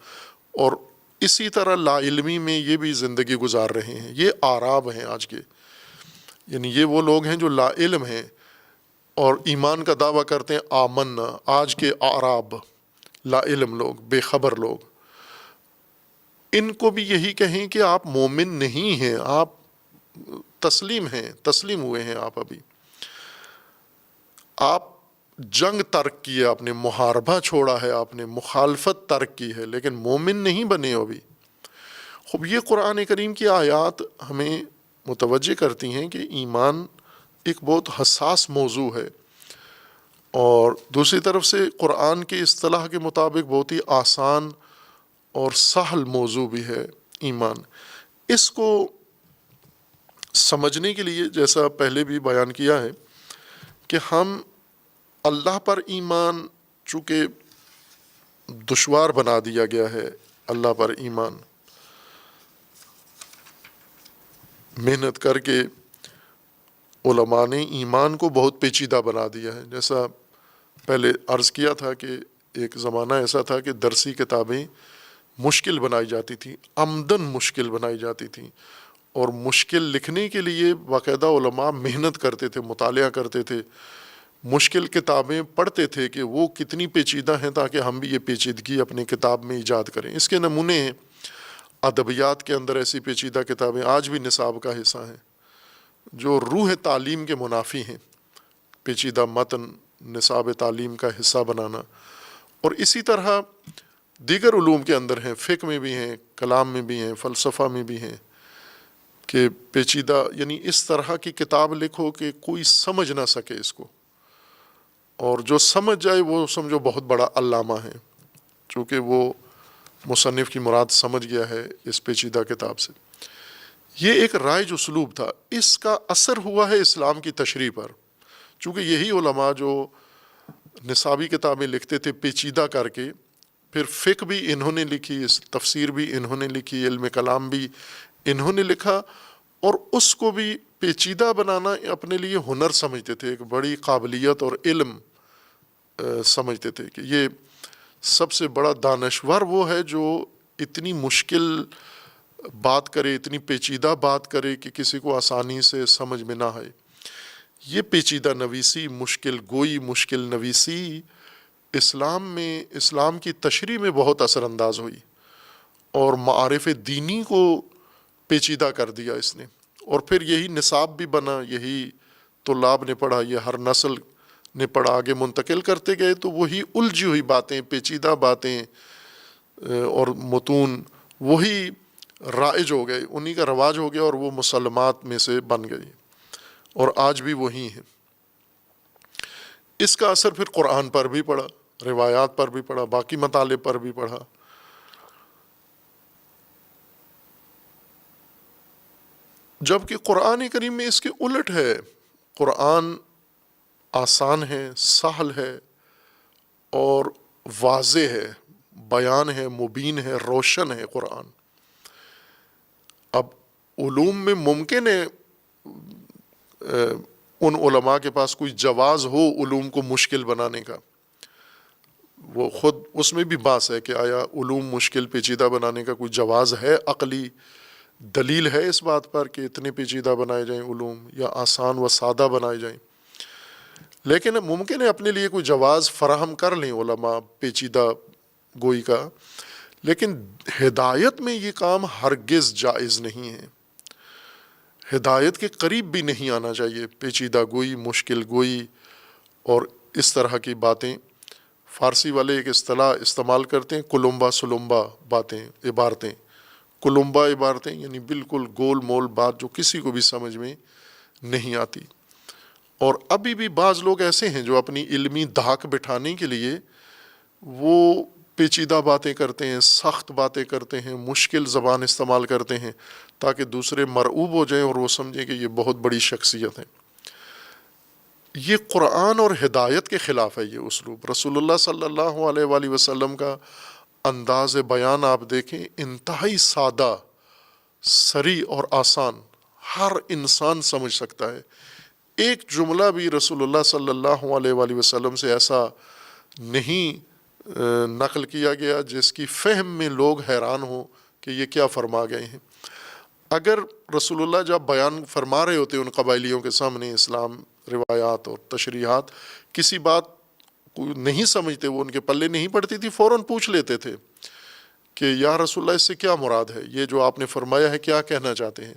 اور اسی طرح لا علمی میں یہ بھی زندگی گزار رہے ہیں۔ یہ اعراب ہیں آج کے، یعنی یہ وہ لوگ ہیں جو لا علم ہیں اور ایمان کا دعویٰ کرتے ہیں آمنا۔ آج کے اعراب، لا علم لوگ، بے خبر لوگ، ان کو بھی یہی کہیں کہ آپ مومن نہیں ہیں، آپ تسلیم ہیں، تسلیم ہوئے ہیں، آپ ابھی آپ جنگ ترک کی ہے، آپ نے محاربہ چھوڑا ہے، آپ نے مخالفت ترک کی ہے، لیکن مومن نہیں بنے ابھی۔ خوب یہ قرآن کریم کی آیات ہمیں متوجہ کرتی ہیں کہ ایمان ایک بہت حساس موضوع ہے، اور دوسری طرف سے قرآن کی اصطلاح کے مطابق بہت ہی آسان اور سہل موضوع بھی ہے ایمان۔ اس کو سمجھنے کے لیے جیسا پہلے بھی بیان کیا ہے کہ ہم اللہ پر ایمان چونکہ دشوار بنا دیا گیا ہے، اللہ پر ایمان محنت کر کے علماء نے ایمان کو بہت پیچیدہ بنا دیا ہے. جیسا پہلے عرض کیا تھا کہ ایک زمانہ ایسا تھا کہ درسی کتابیں مشکل بنائی جاتی تھیں، عمدن مشکل بنائی جاتی تھیں، اور مشکل لکھنے کے لیے باقاعدہ علماء محنت کرتے تھے، مطالعہ کرتے تھے، مشکل کتابیں پڑھتے تھے کہ وہ کتنی پیچیدہ ہیں تاکہ ہم بھی یہ پیچیدگی اپنی کتاب میں ایجاد کریں. اس کے نمونے ہیں ادبیات کے اندر ایسی پیچیدہ کتابیں آج بھی نصاب کا حصہ ہیں جو روح تعلیم کے منافی ہیں. پیچیدہ متن نصاب تعلیم کا حصہ بنانا. اور اسی طرح دیگر علوم کے اندر ہیں، فقہ میں بھی ہیں، کلام میں بھی ہیں، فلسفہ میں بھی ہیں، کہ پیچیدہ یعنی اس طرح کی کتاب لکھو کہ کوئی سمجھ نہ سکے اس کو، اور جو سمجھ جائے وہ سمجھو بہت بڑا علامہ ہے، چونکہ وہ مصنف کی مراد سمجھ گیا ہے اس پیچیدہ کتاب سے. یہ ایک رائج اسلوب تھا. اس کا اثر ہوا ہے اسلام کی تشریح پر، چونکہ یہی علماء جو نصابی کتابیں لکھتے تھے پیچیدہ کر کے، پھر فقہ بھی انہوں نے لکھی، تفسیر بھی انہوں نے لکھی، علم کلام بھی انہوں نے لکھا، اور اس کو بھی پیچیدہ بنانا اپنے لیے ہنر سمجھتے تھے، ایک بڑی قابلیت اور علم سمجھتے تھے کہ یہ سب سے بڑا دانشور وہ ہے جو اتنی مشکل بات کرے، اتنی پیچیدہ بات کرے کہ کسی کو آسانی سے سمجھ میں نہ آئے. یہ پیچیدہ نویسی، مشکل گوئی، مشکل نویسی اسلام میں، اسلام کی تشریح میں بہت اثر انداز ہوئی، اور معارف دینی کو پیچیدہ کر دیا اس نے. اور پھر یہی نصاب بھی بنا، یہی طلاب نے پڑھا، یہ ہر نسل نے پڑھا، آگے منتقل کرتے گئے تو وہی الجھی ہوئی باتیں، پیچیدہ باتیں اور متون وہی رائج ہو گئے، انہی کا رواج ہو گیا، اور وہ مسلمات میں سے بن گئی، اور آج بھی وہی ہیں. اس کا اثر پھر قرآن پر بھی پڑا، روایات پر بھی پڑا، باقی مطالب پر بھی پڑا. جبکہ قرآن کریم میں اس کے الٹ ہے. قرآن آسان ہے، سہل ہے، اور واضح ہے، بیان ہے، مبین ہے، روشن ہے قرآن. اب علوم میں ممکن ہے ان علماء کے پاس کوئی جواز ہو علوم کو مشکل بنانے کا، وہ خود اس میں بھی بحث ہے کہ آیا علوم مشکل پیچیدہ بنانے کا کوئی جواز ہے، عقلی دلیل ہے اس بات پر کہ اتنے پیچیدہ بنائے جائیں علوم، یا آسان و سادہ بنائے جائیں. لیکن ممکن ہے اپنے لیے کوئی جواز فراہم کر لیں علماء پیچیدہ گوئی کا، لیکن ہدایت میں یہ کام ہرگز جائز نہیں ہے. ہدایت کے قریب بھی نہیں آنا چاہیے پیچیدہ گوئی، مشکل گوئی اور اس طرح کی باتیں. فارسی والے ایک اصطلاح استعمال کرتے ہیں، کلمبا سلمبا باتیں، عبارتیں. کلمبا عبارتیں یعنی بالکل گول مول بات جو کسی کو بھی سمجھ میں نہیں آتی. اور ابھی بھی بعض لوگ ایسے ہیں جو اپنی علمی دھاک بٹھانے کے لیے وہ پیچیدہ باتیں کرتے ہیں، سخت باتیں کرتے ہیں، مشکل زبان استعمال کرتے ہیں تاکہ دوسرے مرعوب ہو جائیں اور وہ سمجھیں کہ یہ بہت بڑی شخصیت ہے. یہ قرآن اور ہدایت کے خلاف ہے یہ اسلوب. رسول اللہ صلی اللہ علیہ وآلہ وسلم کا انداز بیان آپ دیکھیں، انتہائی سادہ، سری اور آسان، ہر انسان سمجھ سکتا ہے. ایک جملہ بھی رسول اللہ صلی اللہ علیہ وآلہ وسلم سے ایسا نہیں نقل کیا گیا جس کی فہم میں لوگ حیران ہوں کہ یہ کیا فرما گئے ہیں. اگر رسول اللہ جب بیان فرما رہے ہوتے ان قبائلیوں کے سامنے اسلام، روایات اور تشریحات، کسی بات کو نہیں سمجھتے، وہ ان کے پلے نہیں پڑتی تھی، فوراً پوچھ لیتے تھے کہ یا رسول اللہ اس سے کیا مراد ہے، یہ جو آپ نے فرمایا ہے کیا کہنا چاہتے ہیں.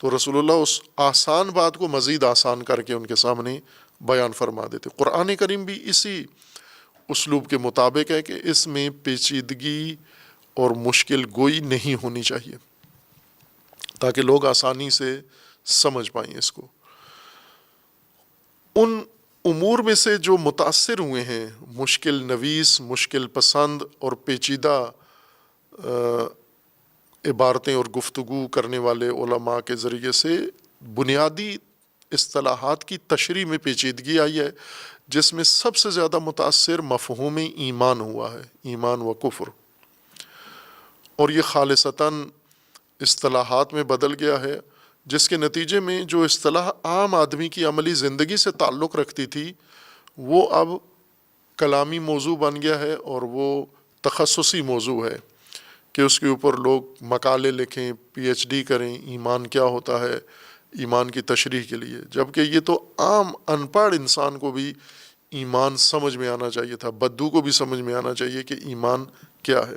تو رسول اللہ اس آسان بات کو مزید آسان کر کے ان کے سامنے بیان فرما دیتے. قرآن کریم بھی اسی اسلوب کے مطابق ہے کہ اس میں پیچیدگی اور مشکل گوئی نہیں ہونی چاہیے تاکہ لوگ آسانی سے سمجھ پائیں اس کو. ان امور میں سے جو متاثر ہوئے ہیں مشکل نویس، مشکل پسند اور پیچیدہ عبارتیں اور گفتگو کرنے والے علماء کے ذریعے سے، بنیادی اصطلاحات کی تشریح میں پیچیدگی آئی ہے، جس میں سب سے زیادہ متاثر مفہوم ایمان ہوا ہے، ایمان و کفر. اور یہ خالصتاً اصطلاحات میں بدل گیا ہے. جس کے نتیجے میں جو اصطلاح عام آدمی کی عملی زندگی سے تعلق رکھتی تھی وہ اب کلامی موضوع بن گیا ہے اور وہ تخصصی موضوع ہے کہ اس کے اوپر لوگ مقالے لکھیں، پی ایچ ڈی کریں، ایمان کیا ہوتا ہے، ایمان کی تشریح کے لیے، جبکہ یہ تو عام ان پڑھ انسان کو بھی ایمان سمجھ میں آنا چاہیے تھا، بدو کو بھی سمجھ میں آنا چاہیے کہ ایمان کیا ہے۔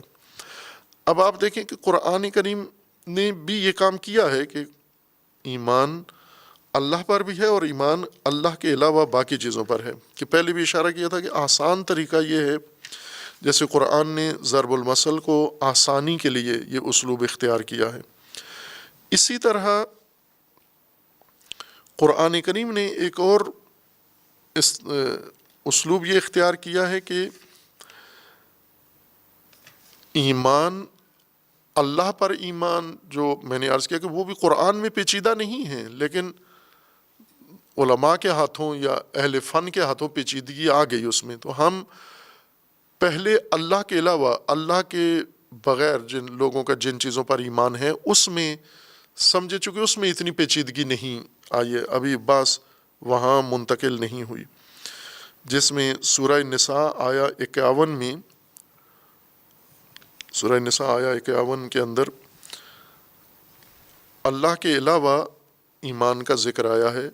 اب آپ دیکھیں کہ قرآن کریم نے بھی یہ کام کیا ہے کہ ایمان اللہ پر بھی ہے اور ایمان اللہ کے علاوہ باقی چیزوں پر ہے، کہ پہلے بھی اشارہ کیا تھا کہ آسان طریقہ یہ ہے، جیسے قرآن نے ضرب المثل کو آسانی کے لیے یہ اسلوب اختیار کیا ہے، اسی طرح قرآن کریم نے ایک اور اسلوب یہ اختیار کیا ہے کہ ایمان، اللہ پر ایمان، جو میں نے عرض کیا کہ وہ بھی قرآن میں پیچیدہ نہیں ہے، لیکن علماء کے ہاتھوں یا اہل فن کے ہاتھوں پیچیدگی آ گئی اس میں، تو ہم پہلے اللہ کے علاوہ، اللہ کے بغیر جن لوگوں کا جن چیزوں پر ایمان ہے اس میں سمجھے، چونکہ اس میں اتنی پیچیدگی نہیں آئی ہے، ابھی بس وہاں منتقل نہیں ہوئی، جس میں سورہ نساء آیا 51 میں، سورہ نساء آیا 51 کے اندر اللہ کے علاوہ ایمان کا ذکر آیا ہے،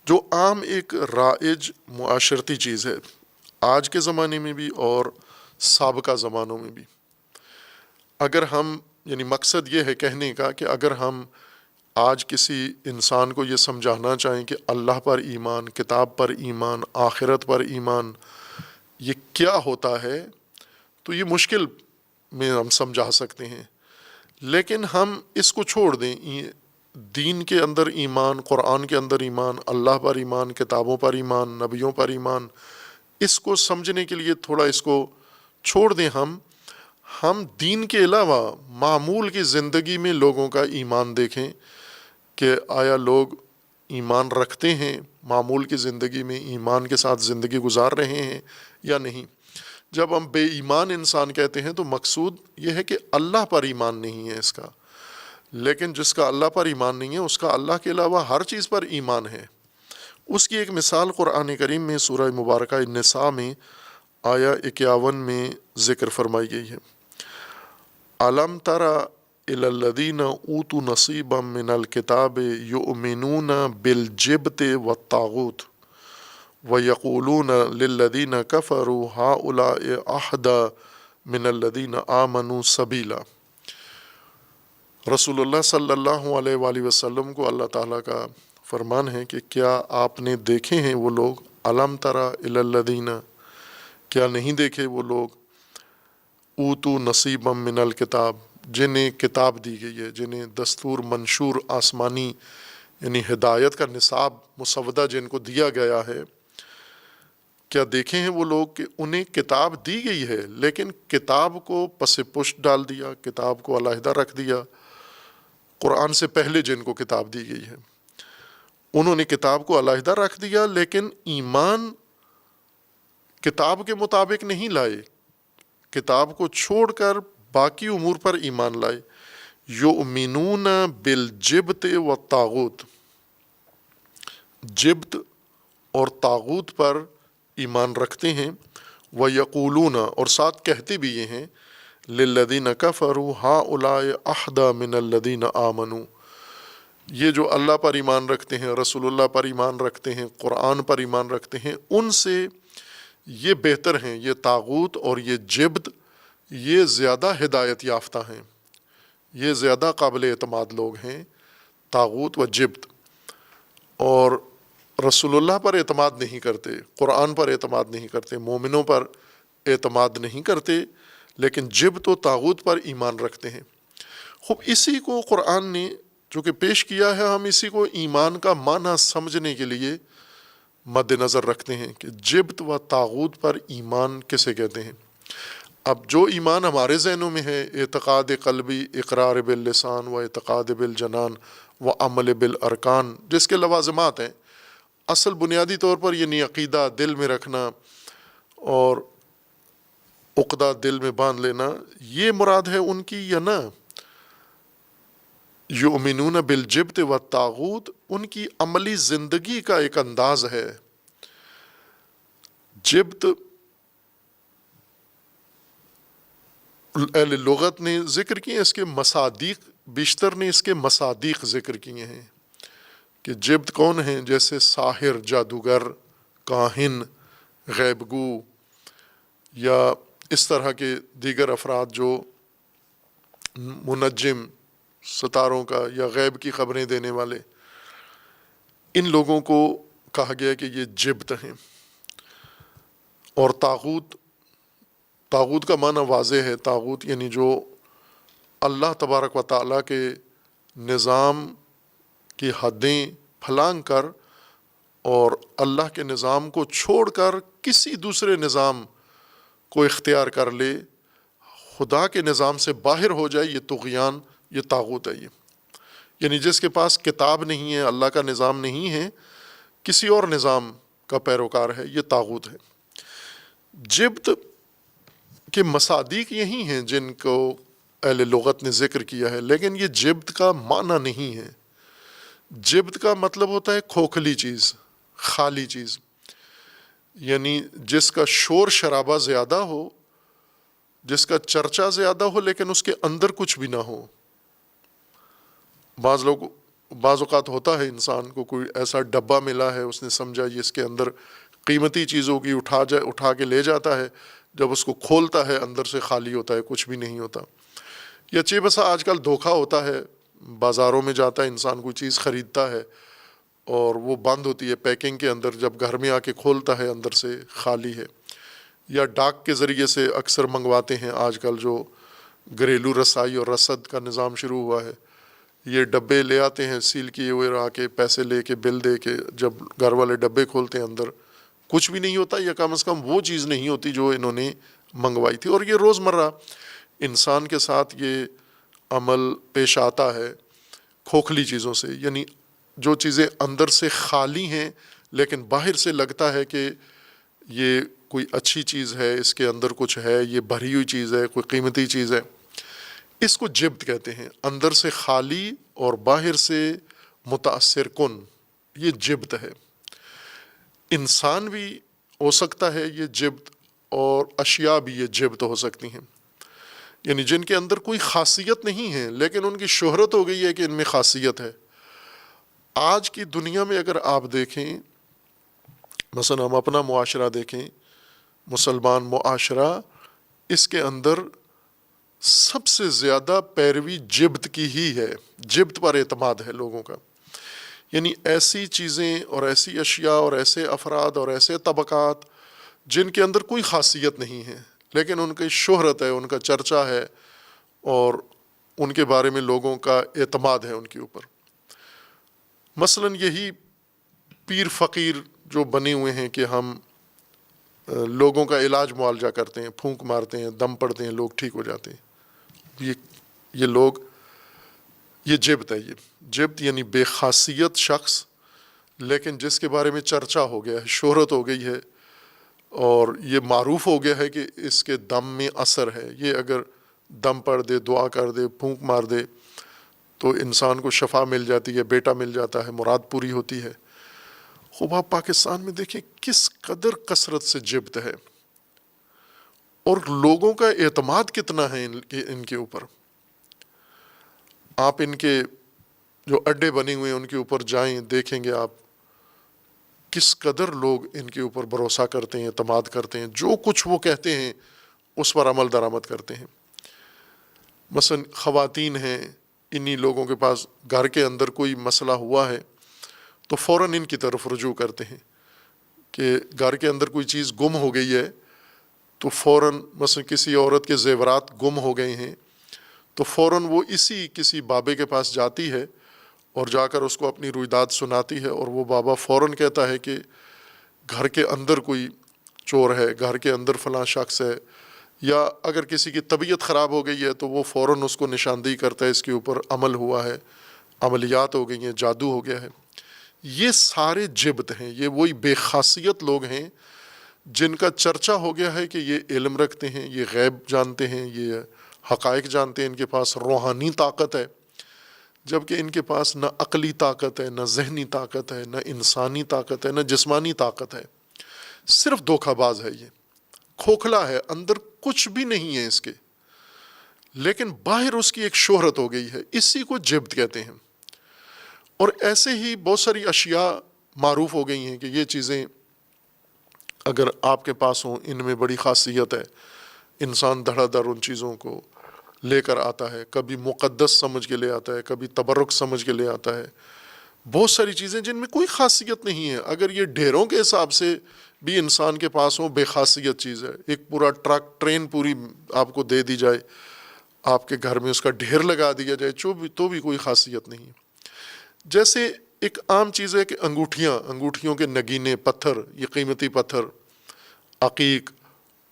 جو عام ایک رائج معاشرتی چیز ہے آج کے زمانے میں بھی اور سابقہ زمانوں میں بھی۔ اگر ہم، یعنی مقصد یہ ہے کہنے کا کہ اگر ہم آج کسی انسان کو یہ سمجھانا چاہیں کہ اللہ پر ایمان، کتاب پر ایمان، آخرت پر ایمان یہ کیا ہوتا ہے، تو یہ مشکل میں ہم سمجھا سکتے ہیں، لیکن ہم اس کو چھوڑ دیں، دین کے اندر ایمان، قرآن کے اندر ایمان، اللہ پر ایمان، کتابوں پر ایمان، نبیوں پر ایمان، اس کو سمجھنے کے لیے تھوڑا اس کو چھوڑ دیں، ہم دین کے علاوہ معمول کی زندگی میں لوگوں کا ایمان دیکھیں کہ آیا لوگ ایمان رکھتے ہیں، معمول کی زندگی میں ایمان کے ساتھ زندگی گزار رہے ہیں یا نہیں۔ جب ہم بے ایمان انسان کہتے ہیں تو مقصود یہ ہے کہ اللہ پر ایمان نہیں ہے اس کا، لیکن جس کا اللہ پر ایمان نہیں ہے اس کا اللہ کے علاوہ ہر چیز پر ایمان ہے۔ اس کی ایک مثال قرآن کریم میں سورہ مبارکہ النساء میں آیا 51 میں ذکر فرمائی گئی ہے۔ أَلَمْ تَرَ إِلَى الَّذِينَ أُوتُوا نَصِيبًا مِنَ الْكِتَابِ يُؤْمِنُونَ بِالْجِبْتِ وَالطَّاغُوتِ وَيَقُولُونَ لِلَّذِينَ كَفَرُوا هَؤُلَاءِ أَهْدَىٰ مِنَ الَّذِينَ آمَنُوا سَبِيلًا۔ رسول اللہ صلی اللہ علیہ وآلہ وسلم کو اللہ تعالیٰ کا فرمان ہے کہ کیا آپ نے دیکھے ہیں وہ لوگ، أَلَمْ تَرَ إِلَى الَّذِينَ، کیا نہیں دیکھے وہ لوگ، اوتو نصیبا من الکتاب، جنہیں کتاب دی گئی ہے، جنہیں دستور منشور آسمانی یعنی ہدایت کا نصاب مسودہ جن کو دیا گیا ہے، کیا دیکھے ہیں وہ لوگ کہ انہیں کتاب دی گئی ہے لیکن کتاب کو پس پشت ڈال دیا، کتاب کو علیحدہ رکھ دیا۔ قرآن سے پہلے جن کو کتاب دی گئی ہے انہوں نے کتاب کو علیحدہ رکھ دیا، لیکن ایمان کتاب کے مطابق نہیں لائے، کتاب کو چھوڑ کر باقی امور پر ایمان لائے۔ یؤمنون بالجبت والطاغوت، جبت اور طاغوت پر ایمان رکھتے ہیں، ویقولون، اور ساتھ کہتے بھی یہ ہیں، للذین کفروا ہؤلاء اہدی من الذین آمنوا، یہ جو اللہ پر ایمان رکھتے ہیں، رسول اللہ پر ایمان رکھتے ہیں، قرآن پر ایمان رکھتے ہیں، ان سے یہ بہتر ہیں، یہ طاغوت اور یہ جبت یہ زیادہ ہدایت یافتہ ہیں، یہ زیادہ قابل اعتماد لوگ ہیں، طاغوت و جبت۔ اور رسول اللہ پر اعتماد نہیں کرتے، قرآن پر اعتماد نہیں کرتے، مومنوں پر اعتماد نہیں کرتے، لیکن جبت و طاغوت پر ایمان رکھتے ہیں۔ خوب اسی کو قرآن نے چونکہ پیش کیا ہے، ہم اسی کو ایمان کا معنی سمجھنے کے لیے مد نظر رکھتے ہیں کہ جبت و طاغوت پر ایمان کسے کہتے ہیں۔ اب جو ایمان ہمارے ذہنوں میں ہے، اعتقاد قلبی، اقرار باللسان و اعتقاد بالجنان و عمل بالارکان، جس کے لوازمات ہیں، اصل بنیادی طور پر یعنی عقیدہ دل میں رکھنا اور عقدہ دل میں باندھ لینا، یہ مراد ہے ان کی یا نہ؟ یؤمنون بالجبت والطاغوت ان کی عملی زندگی کا ایک انداز ہے. جبت اہل لغت نے ذکر کیے، اس کے مصادیق بیشتر نے اس کے مصادیق ذکر کیے ہیں کہ جبت کون ہیں، جیسے ساحر، جادوگر، کاہن، غیب گو، یا اس طرح کے دیگر افراد جو منجم، ستاروں کا یا غیب کی خبریں دینے والے، ان لوگوں کو کہا گیا کہ یہ جبت ہیں. اور طاغوت کا معنی واضح ہے. طاغوت یعنی جو اللہ تبارک و تعالیٰ کے نظام کی حدیں پھلانگ کر اور اللہ کے نظام کو چھوڑ کر کسی دوسرے نظام کو اختیار کر لے، خدا کے نظام سے باہر ہو جائے، یہ طغیان، یہ طاغوت ہے. یہ یعنی جس کے پاس کتاب نہیں ہے، اللہ کا نظام نہیں ہے، کسی اور نظام کا پیروکار ہے، یہ طاغوت ہے. جبت کے مصادیق یہی ہیں جن کو اہل لغت نے ذکر کیا ہے، لیکن یہ جبت کا معنی نہیں ہے. جبت کا مطلب ہوتا ہے کھوکھلی چیز، خالی چیز، یعنی جس کا شور شرابہ زیادہ ہو، جس کا چرچا زیادہ ہو، لیکن اس کے اندر کچھ بھی نہ ہو. بعض اوقات ہوتا ہے انسان کو کوئی ایسا ڈبہ ملا ہے، اس نے سمجھا یہ اس کے اندر قیمتی چیزوں کی اٹھا کے لے جاتا ہے، جب اس کو کھولتا ہے اندر سے خالی ہوتا ہے، کچھ بھی نہیں ہوتا. یا چہ بسا آج کل دھوکہ ہوتا ہے، بازاروں میں جاتا ہے انسان، کوئی چیز خریدتا ہے اور وہ بند ہوتی ہے پیکنگ کے اندر، جب گھر میں آ کے کھولتا ہے اندر سے خالی ہے. یا ڈاک کے ذریعے سے اکثر منگواتے ہیں آج کل، جو گھریلو رسائی اور رسد کا نظام شروع ہوا ہے، یہ ڈبے لے آتے ہیں سیل کیے ہوئے، آ کے پیسے لے کے بل دے کے، جب گھر والے ڈبے کھولتے ہیں اندر کچھ بھی نہیں ہوتا، یا کم از کم وہ چیز نہیں ہوتی جو انہوں نے منگوائی تھی. اور یہ روزمرہ انسان کے ساتھ یہ عمل پیش آتا ہے کھوکھلی چیزوں سے، یعنی جو چیزیں اندر سے خالی ہیں لیکن باہر سے لگتا ہے کہ یہ کوئی اچھی چیز ہے، اس کے اندر کچھ ہے، یہ بھری ہوئی چیز ہے، کوئی قیمتی چیز ہے، اس کو جبت کہتے ہیں. اندر سے خالی اور باہر سے متاثر کن، یہ جبت ہے. انسان بھی ہو سکتا ہے یہ جبت، اور اشیاء بھی یہ جبت ہو سکتی ہیں، یعنی جن کے اندر کوئی خاصیت نہیں ہے لیکن ان کی شہرت ہو گئی ہے کہ ان میں خاصیت ہے. آج کی دنیا میں اگر آپ دیکھیں، مثلا ہم اپنا معاشرہ دیکھیں، مسلمان معاشرہ، اس کے اندر سب سے زیادہ پیروی جبت کی ہی ہے، جبت پر اعتماد ہے لوگوں کا. یعنی ایسی چیزیں اور ایسی اشیاء اور ایسے افراد اور ایسے طبقات جن کے اندر کوئی خاصیت نہیں ہے لیکن ان کی شہرت ہے، ان کا چرچا ہے، اور ان کے بارے میں لوگوں کا اعتماد ہے ان کے اوپر. مثلا یہی پیر فقیر جو بنے ہوئے ہیں کہ ہم لوگوں کا علاج معالجہ کرتے ہیں، پھونک مارتے ہیں، دم پڑتے ہیں، لوگ ٹھیک ہو جاتے ہیں. یہ لوگ، یہ جبت ہے. یہ جبت یعنی بے خاصیت شخص لیکن جس کے بارے میں چرچا ہو گیا ہے، شہرت ہو گئی ہے، اور یہ معروف ہو گیا ہے کہ اس کے دم میں اثر ہے. یہ اگر دم پڑ دے، دعا کر دے، پھونک مار دے تو انسان کو شفا مل جاتی ہے، بیٹا مل جاتا ہے، مراد پوری ہوتی ہے. خوب آپ پاکستان میں دیکھیں کس قدر کثرت سے جبت ہے، اور لوگوں کا اعتماد کتنا ہے ان کے اوپر. آپ ان کے جو اڈے بنے ہوئے ہیں ان کے اوپر جائیں، دیکھیں گے آپ کس قدر لوگ ان کے اوپر بھروسہ کرتے ہیں، اعتماد کرتے ہیں، جو کچھ وہ کہتے ہیں اس پر عمل درآمد کرتے ہیں. مثلا خواتین ہیں، انہی لوگوں کے پاس گھر کے اندر کوئی مسئلہ ہوا ہے تو فوراً ان کی طرف رجوع کرتے ہیں کہ گھر کے اندر کوئی چیز گم ہو گئی ہے تو فوراً، مثلا کسی عورت کے زیورات گم ہو گئے ہیں تو فوراً وہ کسی بابے کے پاس جاتی ہے اور جا کر اس کو اپنی رویداد سناتی ہے، اور وہ بابا فوراً کہتا ہے کہ گھر کے اندر کوئی چور ہے، گھر کے اندر فلاں شخص ہے. یا اگر کسی کی طبیعت خراب ہو گئی ہے تو وہ فوراً اس کو نشاندہی کرتا ہے، اس کے اوپر عمل ہوا ہے، عملیات ہو گئی ہیں، جادو ہو گیا ہے. یہ سارے جبت ہیں. یہ وہی بے خاصیت لوگ ہیں جن کا چرچا ہو گیا ہے کہ یہ علم رکھتے ہیں، یہ غیب جانتے ہیں، یہ حقائق جانتے ہیں، ان کے پاس روحانی طاقت ہے. جبکہ ان کے پاس نہ عقلی طاقت ہے، نہ ذہنی طاقت ہے، نہ انسانی طاقت ہے، نہ جسمانی طاقت ہے، صرف دھوکہ باز ہے، یہ کھوکھلا ہے، اندر کچھ بھی نہیں ہے اس کے، لیکن باہر اس کی ایک شہرت ہو گئی ہے، اسی کو جبت کہتے ہیں۔ اور ایسے ہی بہت ساری اشیاء معروف ہو گئی ہیں کہ یہ چیزیں اگر آپ کے پاس ہوں، ان میں بڑی خاصیت ہے، انسان دھڑا دھڑ ان چیزوں کو لے کر آتا ہے، کبھی مقدس سمجھ کے لے آتا ہے، کبھی تبرک سمجھ کے لے آتا ہے، بہت ساری چیزیں جن میں کوئی خاصیت نہیں ہے، اگر یہ ڈھیروں کے حساب سے بھی انسان کے پاس ہو، بے خاصیت چیز ہے، ایک پورا ٹرک ٹرین پوری آپ کو دے دی جائے، آپ کے گھر میں اس کا ڈھیر لگا دیا جائے تو بھی کوئی خاصیت نہیں ہے۔ جیسے ایک عام چیز ہے کہ انگوٹھیوں کے نگینے پتھر، یہ قیمتی پتھر، عقیق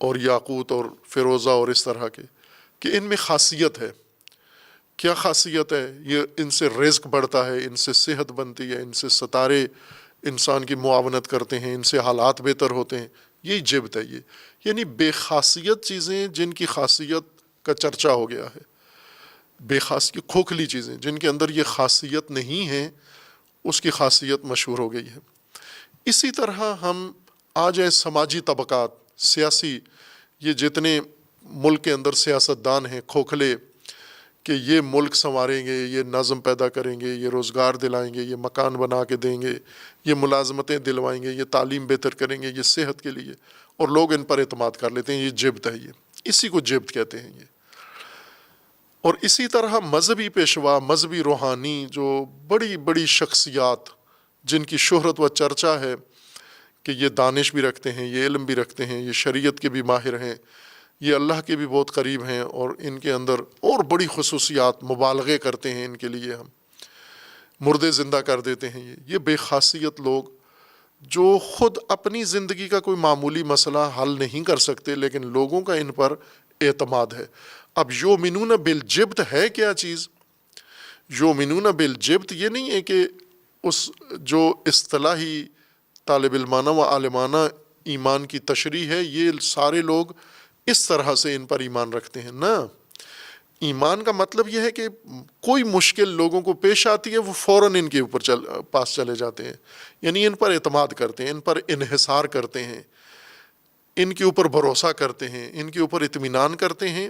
اور یاقوت اور فیروزہ اور اس طرح کے، کہ ان میں خاصیت ہے۔ کیا خاصیت ہے؟ یہ ان سے رزق بڑھتا ہے، ان سے صحت بنتی ہے، ان سے ستارے انسان کی معاونت کرتے ہیں، ان سے حالات بہتر ہوتے ہیں، یہی جبت ہے۔ یہ یعنی بے خاصیت چیزیں جن کی خاصیت کا چرچا ہو گیا ہے، بے خاصیت کھوکھلی چیزیں جن کے اندر یہ خاصیت نہیں ہے، اس کی خاصیت مشہور ہو گئی ہے۔ اسی طرح ہم آ جائیں سماجی طبقات، سیاسی، یہ جتنے ملک کے اندر سیاستدان ہیں کھوکھلے، کہ یہ ملک سنواریں گے، یہ نظم پیدا کریں گے، یہ روزگار دلائیں گے، یہ مکان بنا کے دیں گے، یہ ملازمتیں دلوائیں گے، یہ تعلیم بہتر کریں گے، یہ صحت کے لیے، اور لوگ ان پر اعتماد کر لیتے ہیں، یہ جبت ہے، یہ اسی کو جبت کہتے ہیں یہ۔ اور اسی طرح مذہبی پیشوا، مذہبی روحانی، جو بڑی بڑی شخصیات جن کی شہرت و چرچا ہے کہ یہ دانش بھی رکھتے ہیں، یہ علم بھی رکھتے ہیں، یہ شریعت کے بھی ماہر ہیں، یہ اللہ کے بھی بہت قریب ہیں، اور ان کے اندر اور بڑی خصوصیات، مبالغے کرتے ہیں ان کے لیے، ہم مردے زندہ کر دیتے ہیں۔ یہ بے خاصیت لوگ جو خود اپنی زندگی کا کوئی معمولی مسئلہ حل نہیں کر سکتے، لیکن لوگوں کا ان پر اعتماد ہے۔ اب یؤمنون بالجبت ہے کیا چیز؟ یؤمنون بالجبت یہ نہیں ہے کہ اس جو اصطلاحی طالب علمانہ و عالمانہ ایمان کی تشریح ہے، یہ سارے لوگ اس طرح سے ان پر ایمان رکھتے ہیں، نہ۔ ایمان کا مطلب یہ ہے کہ کوئی مشکل لوگوں کو پیش آتی ہے، وہ فوراً ان کے اوپر پاس چلے جاتے ہیں، یعنی ان پر اعتماد کرتے ہیں، ان پر انحصار کرتے ہیں، ان کے اوپر بھروسہ کرتے ہیں، ان کے اوپر اطمینان کرتے ہیں،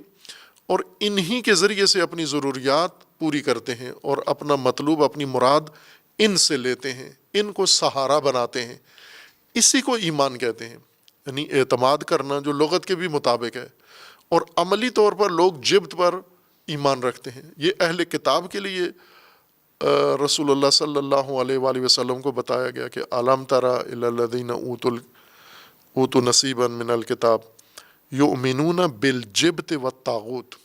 اور انہی کے ذریعے سے اپنی ضروریات پوری کرتے ہیں، اور اپنا مطلوب، اپنی مراد ان سے لیتے ہیں، ان کو سہارا بناتے ہیں۔ اسی کو ایمان کہتے ہیں، یعنی اعتماد کرنا جو لغت کے بھی مطابق ہے۔ اور عملی طور پر لوگ جبت پر ایمان رکھتے ہیں۔ یہ اہل کتاب کے لیے رسول اللہ صلی اللہ علیہ وآلہ وسلم کو بتایا گیا کہ أَلَمْ تَرَ إِلَى الَّذِينَ أُوتُوا نَصِيبًا مِنَ الْكِتَابِ يُؤْمِنُونَ بِالْجِبْتِ وَالطَّاغُوتِ،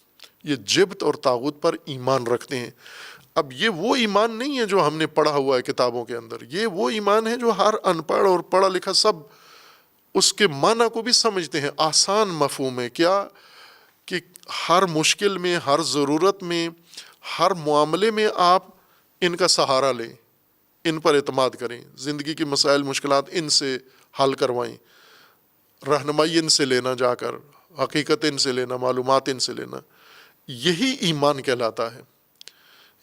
یہ جبت اور طاغوت پر ایمان رکھتے ہیں۔ اب یہ وہ ایمان نہیں ہے جو ہم نے پڑھا ہوا ہے کتابوں کے اندر، یہ وہ ایمان ہے جو ہر ان پڑھ اور پڑھا لکھا سب اس کے معنی کو بھی سمجھتے ہیں۔ آسان مفہوم ہے کیا کہ ہر مشکل میں، ہر ضرورت میں، ہر معاملے میں آپ ان کا سہارا لیں، ان پر اعتماد کریں، زندگی کی مسائل مشکلات ان سے حل کروائیں، رہنمائی ان سے لینا، جا کر حقیقت ان سے لینا، معلومات ان سے لینا، یہی ایمان کہلاتا ہے۔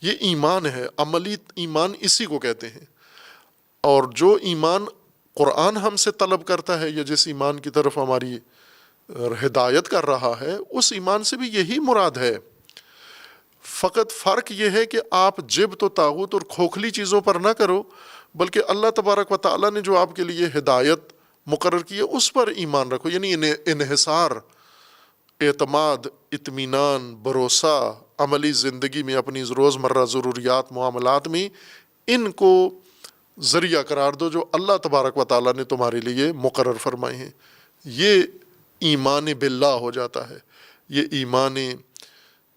یہ ایمان ہے، عملی ایمان اسی کو کہتے ہیں۔ اور جو ایمان قرآن ہم سے طلب کرتا ہے، یا جس ایمان کی طرف ہماری ہدایت کر رہا ہے، اس ایمان سے بھی یہی مراد ہے۔ فقط فرق یہ ہے کہ آپ جبت و طاغوت اور کھوکھلی چیزوں پر نہ کرو، بلکہ اللہ تبارک و تعالیٰ نے جو آپ کے لیے ہدایت مقرر کی ہے اس پر ایمان رکھو، یعنی انحصار، اعتماد، اطمینان، بھروسہ عملی زندگی میں، اپنی روزمرہ ضروریات، معاملات میں ان کو ذریعہ قرار دو جو اللہ تبارک و تعالیٰ نے تمہارے لیے مقرر فرمائے ہیں۔ یہ ایمان باللہ ہو جاتا ہے، یہ ایمان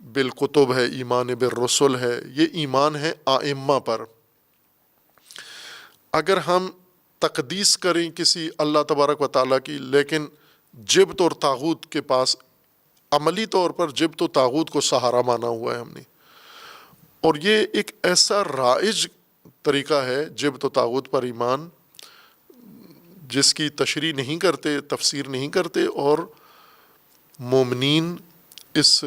بالکتب ہے، ایمان بالرسل ہے، یہ ایمان ہے ائمہ پر۔ اگر ہم تقدیس کریں کسی اللہ تبارک و تعالیٰ کی، لیکن جبت اور طاغوت کے پاس عملی طور پر جبت و طاغوت کو سہارا مانا ہوا ہے ہم نے، اور یہ ایک ایسا رائج طریقہ ہے جبت و طاغوت پر ایمان جس کی تشریح نہیں کرتے، تفسیر نہیں کرتے، اور مومنین اس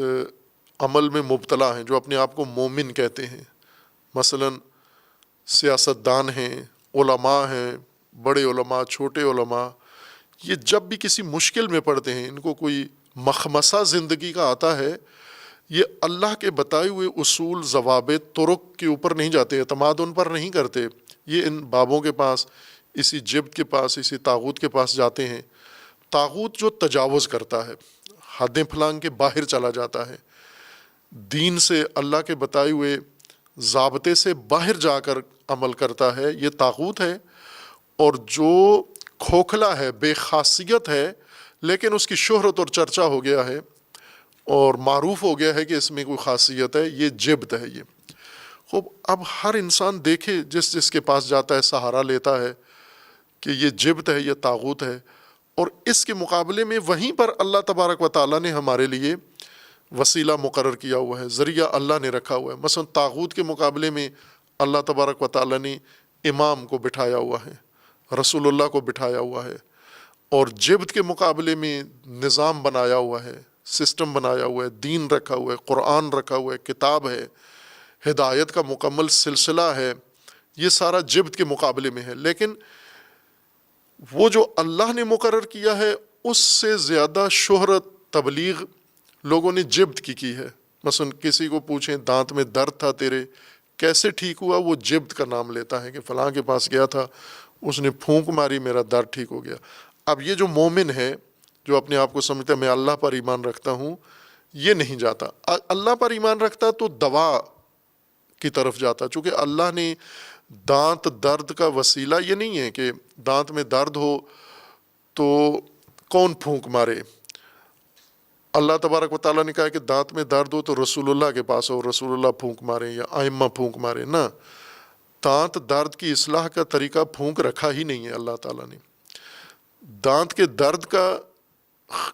عمل میں مبتلا ہیں جو اپنے آپ کو مومن کہتے ہیں، مثلاً سیاستدان ہیں، علماء ہیں، بڑے علماء، چھوٹے علماء، یہ جب بھی کسی مشکل میں پڑتے ہیں، ان کو کوئی مخمصہ زندگی کا آتا ہے، یہ اللہ کے بتائے ہوئے اصول، ضوابط، طرق کے اوپر نہیں جاتے، اعتماد ان پر نہیں کرتے، یہ ان بابوں کے پاس، اسی جبت کے پاس، اسی طاغوت کے پاس جاتے ہیں۔ طاغوت جو تجاوز کرتا ہے، حدیں پھلانگ کے باہر چلا جاتا ہے، دین سے، اللہ کے بتائے ہوئے ضابطے سے باہر جا کر عمل کرتا ہے، یہ طاغوت ہے۔ اور جو کھوکھلا ہے، بے خاصیت ہے، لیکن اس کی شہرت اور چرچا ہو گیا ہے اور معروف ہو گیا ہے کہ اس میں کوئی خاصیت ہے، یہ جبت ہے۔ یہ خوب اب ہر انسان دیکھے جس جس کے پاس جاتا ہے، سہارا لیتا ہے کہ یہ جبت ہے، یہ طاغوت ہے، اور اس کے مقابلے میں وہیں پر اللہ تبارک و تعالیٰ نے ہمارے لیے وسیلہ مقرر کیا ہوا ہے، ذریعہ اللہ نے رکھا ہوا ہے۔ مثلا طاغوت کے مقابلے میں اللہ تبارک و تعالیٰ نے امام کو بٹھایا ہوا ہے، رسول اللہ کو بٹھایا ہوا ہے، اور جبت کے مقابلے میں نظام بنایا ہوا ہے، سسٹم بنایا ہوا ہے، دین رکھا ہوا ہے، قرآن رکھا ہوا ہے، کتاب ہے، ہدایت کا مکمل سلسلہ ہے، یہ سارا جبت کے مقابلے میں ہے۔ لیکن وہ جو اللہ نے مقرر کیا ہے اس سے زیادہ شہرت، تبلیغ لوگوں نے جبت کی ہے۔ مثلا کسی کو پوچھیں دانت میں درد تھا تیرے، کیسے ٹھیک ہوا، وہ جبت کا نام لیتا ہے کہ فلاں کے پاس گیا تھا، اس نے پھونک ماری، میرا درد ٹھیک ہو گیا۔ اب یہ جو مومن ہے، جو اپنے آپ کو سمجھتا ہے میں اللہ پر ایمان رکھتا ہوں، یہ نہیں جاتا۔ اللہ پر ایمان رکھتا تو دوا کی طرف جاتا، چونکہ اللہ نے دانت درد کا وسیلہ یہ نہیں ہے کہ دانت میں درد ہو تو کون پھونک مارے۔ اللہ تبارک و تعالیٰ نے کہا کہ دانت میں درد ہو تو رسول اللہ کے پاس ہو، رسول اللہ پھونک مارے یا ائمہ پھونک مارے، نہ، دانت درد کی اصلاح کا طریقہ پھونک رکھا ہی نہیں ہے اللہ تعالیٰ نے۔ دانت کے درد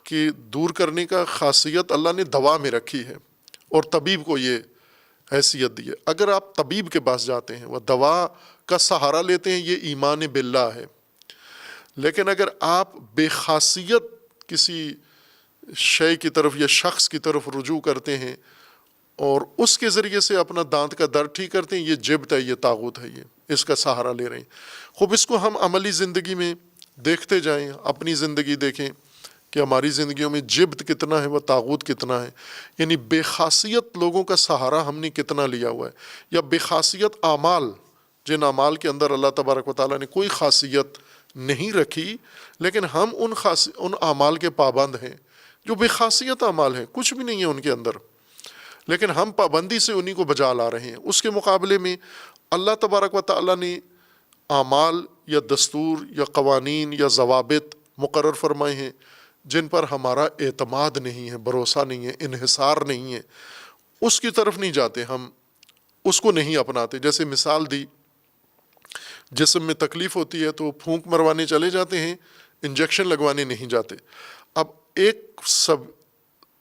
کی دور کرنے کا خاصیت اللہ نے دوا میں رکھی ہے، اور طبیب کو یہ حیثیت دی ہے۔ اگر آپ طبیب کے پاس جاتے ہیں، وہ دوا کا سہارا لیتے ہیں، یہ ایمان باللہ ہے۔ لیکن اگر آپ بے خاصیت کسی شے کی طرف یا شخص کی طرف رجوع کرتے ہیں اور اس کے ذریعے سے اپنا دانت کا درد ٹھیک کرتے ہیں، یہ جبت ہے، یہ طاغوت ہے، یہ اس کا سہارا لے رہے ہیں۔ خوب اس کو ہم عملی زندگی میں دیکھتے جائیں، اپنی زندگی دیکھیں کہ ہماری زندگیوں میں جبت کتنا ہے، وہ طاغوت کتنا ہے، یعنی بے خاصیت لوگوں کا سہارا ہم نے کتنا لیا ہوا ہے، یا بے خاصیت اعمال، جن اعمال کے اندر اللہ تبارک و تعالیٰ نے کوئی خاصیت نہیں رکھی، لیکن ہم ان اعمال کے پابند ہیں جو بے خاصیت اعمال ہیں، کچھ بھی نہیں ہے ان کے اندر، لیکن ہم پابندی سے انہی کو بجا لا رہے ہیں۔ اس کے مقابلے میں اللہ تبارک و تعالیٰ نے اعمال یا دستور یا قوانین یا ضوابط مقرر فرمائے ہیں جن پر ہمارا اعتماد نہیں ہے، بھروسہ نہیں ہے، انحصار نہیں ہے، اس کی طرف نہیں جاتے، ہم اس کو نہیں اپناتے۔ جیسے مثال دی، جسم میں تکلیف ہوتی ہے تو پھونک مروانے چلے جاتے ہیں، انجیکشن لگوانے نہیں جاتے۔ اب ایک سب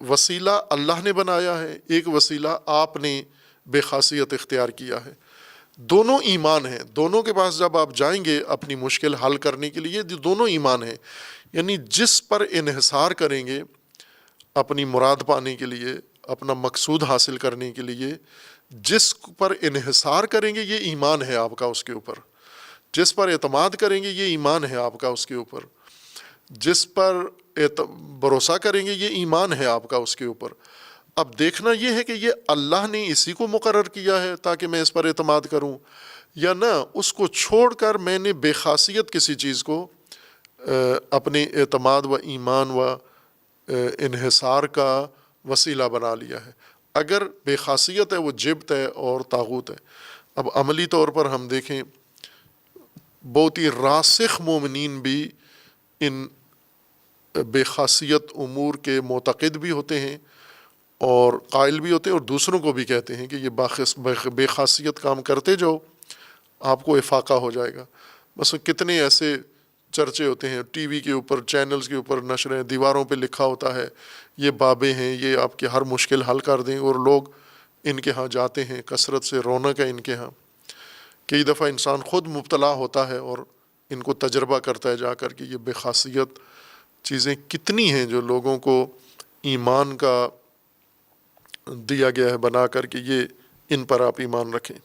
وسیلہ اللہ نے بنایا ہے، ایک وسیلہ آپ نے بے خاصیت اختیار کیا ہے، دونوں ایمان ہیں۔ دونوں کے پاس جب آپ جائیں گے اپنی مشکل حل کرنے کے لیے، دونوں ایمان ہیں، یعنی جس پر انحصار کریں گے اپنی مراد پانے کے لیے، اپنا مقصود حاصل کرنے کے لیے، جس پر انحصار کریں گے یہ ایمان ہے آپ کا اس کے اوپر، جس پر اعتماد کریں گے یہ ایمان ہے آپ کا اس کے اوپر، جس پر بھروسہ کریں گے یہ ایمان ہے آپ کا اس کے اوپر۔ اب دیکھنا یہ ہے کہ یہ اللہ نے اسی کو مقرر کیا ہے تاکہ میں اس پر اعتماد کروں، یا نہ اس کو چھوڑ کر میں نے بے خاصیت کسی چیز کو اپنے اعتماد و ایمان و انحصار کا وسیلہ بنا لیا ہے۔ اگر بے خاصیت ہے وہ جبت ہے اور طاغوت ہے۔ اب عملی طور پر ہم دیکھیں، بہت ہی راسخ مومنین بھی ان بے خاصیت امور کے معتقد بھی ہوتے ہیں اور قائل بھی ہوتے ہیں، اور دوسروں کو بھی کہتے ہیں کہ یہ بے خاصیت کام کرتے جاؤ، آپ کو افاقہ ہو جائے گا۔ بس کتنے ایسے چرچے ہوتے ہیں ٹی وی کے اوپر، چینلز کے اوپر نشریں، دیواروں پہ لکھا ہوتا ہے یہ بابے ہیں، یہ آپ کی ہر مشکل حل کر دیں، اور لوگ ان کے ہاں جاتے ہیں، کثرت سے رونق ہے ان کے ہاں۔ کئی دفعہ انسان خود مبتلا ہوتا ہے اور ان کو تجربہ کرتا ہے جا کر کہ یہ بے خاصیت چیزیں کتنی ہیں جو لوگوں کو ایمان کا دیا گیا ہے بنا کر کہ یہ ان پر آپ ایمان رکھیں۔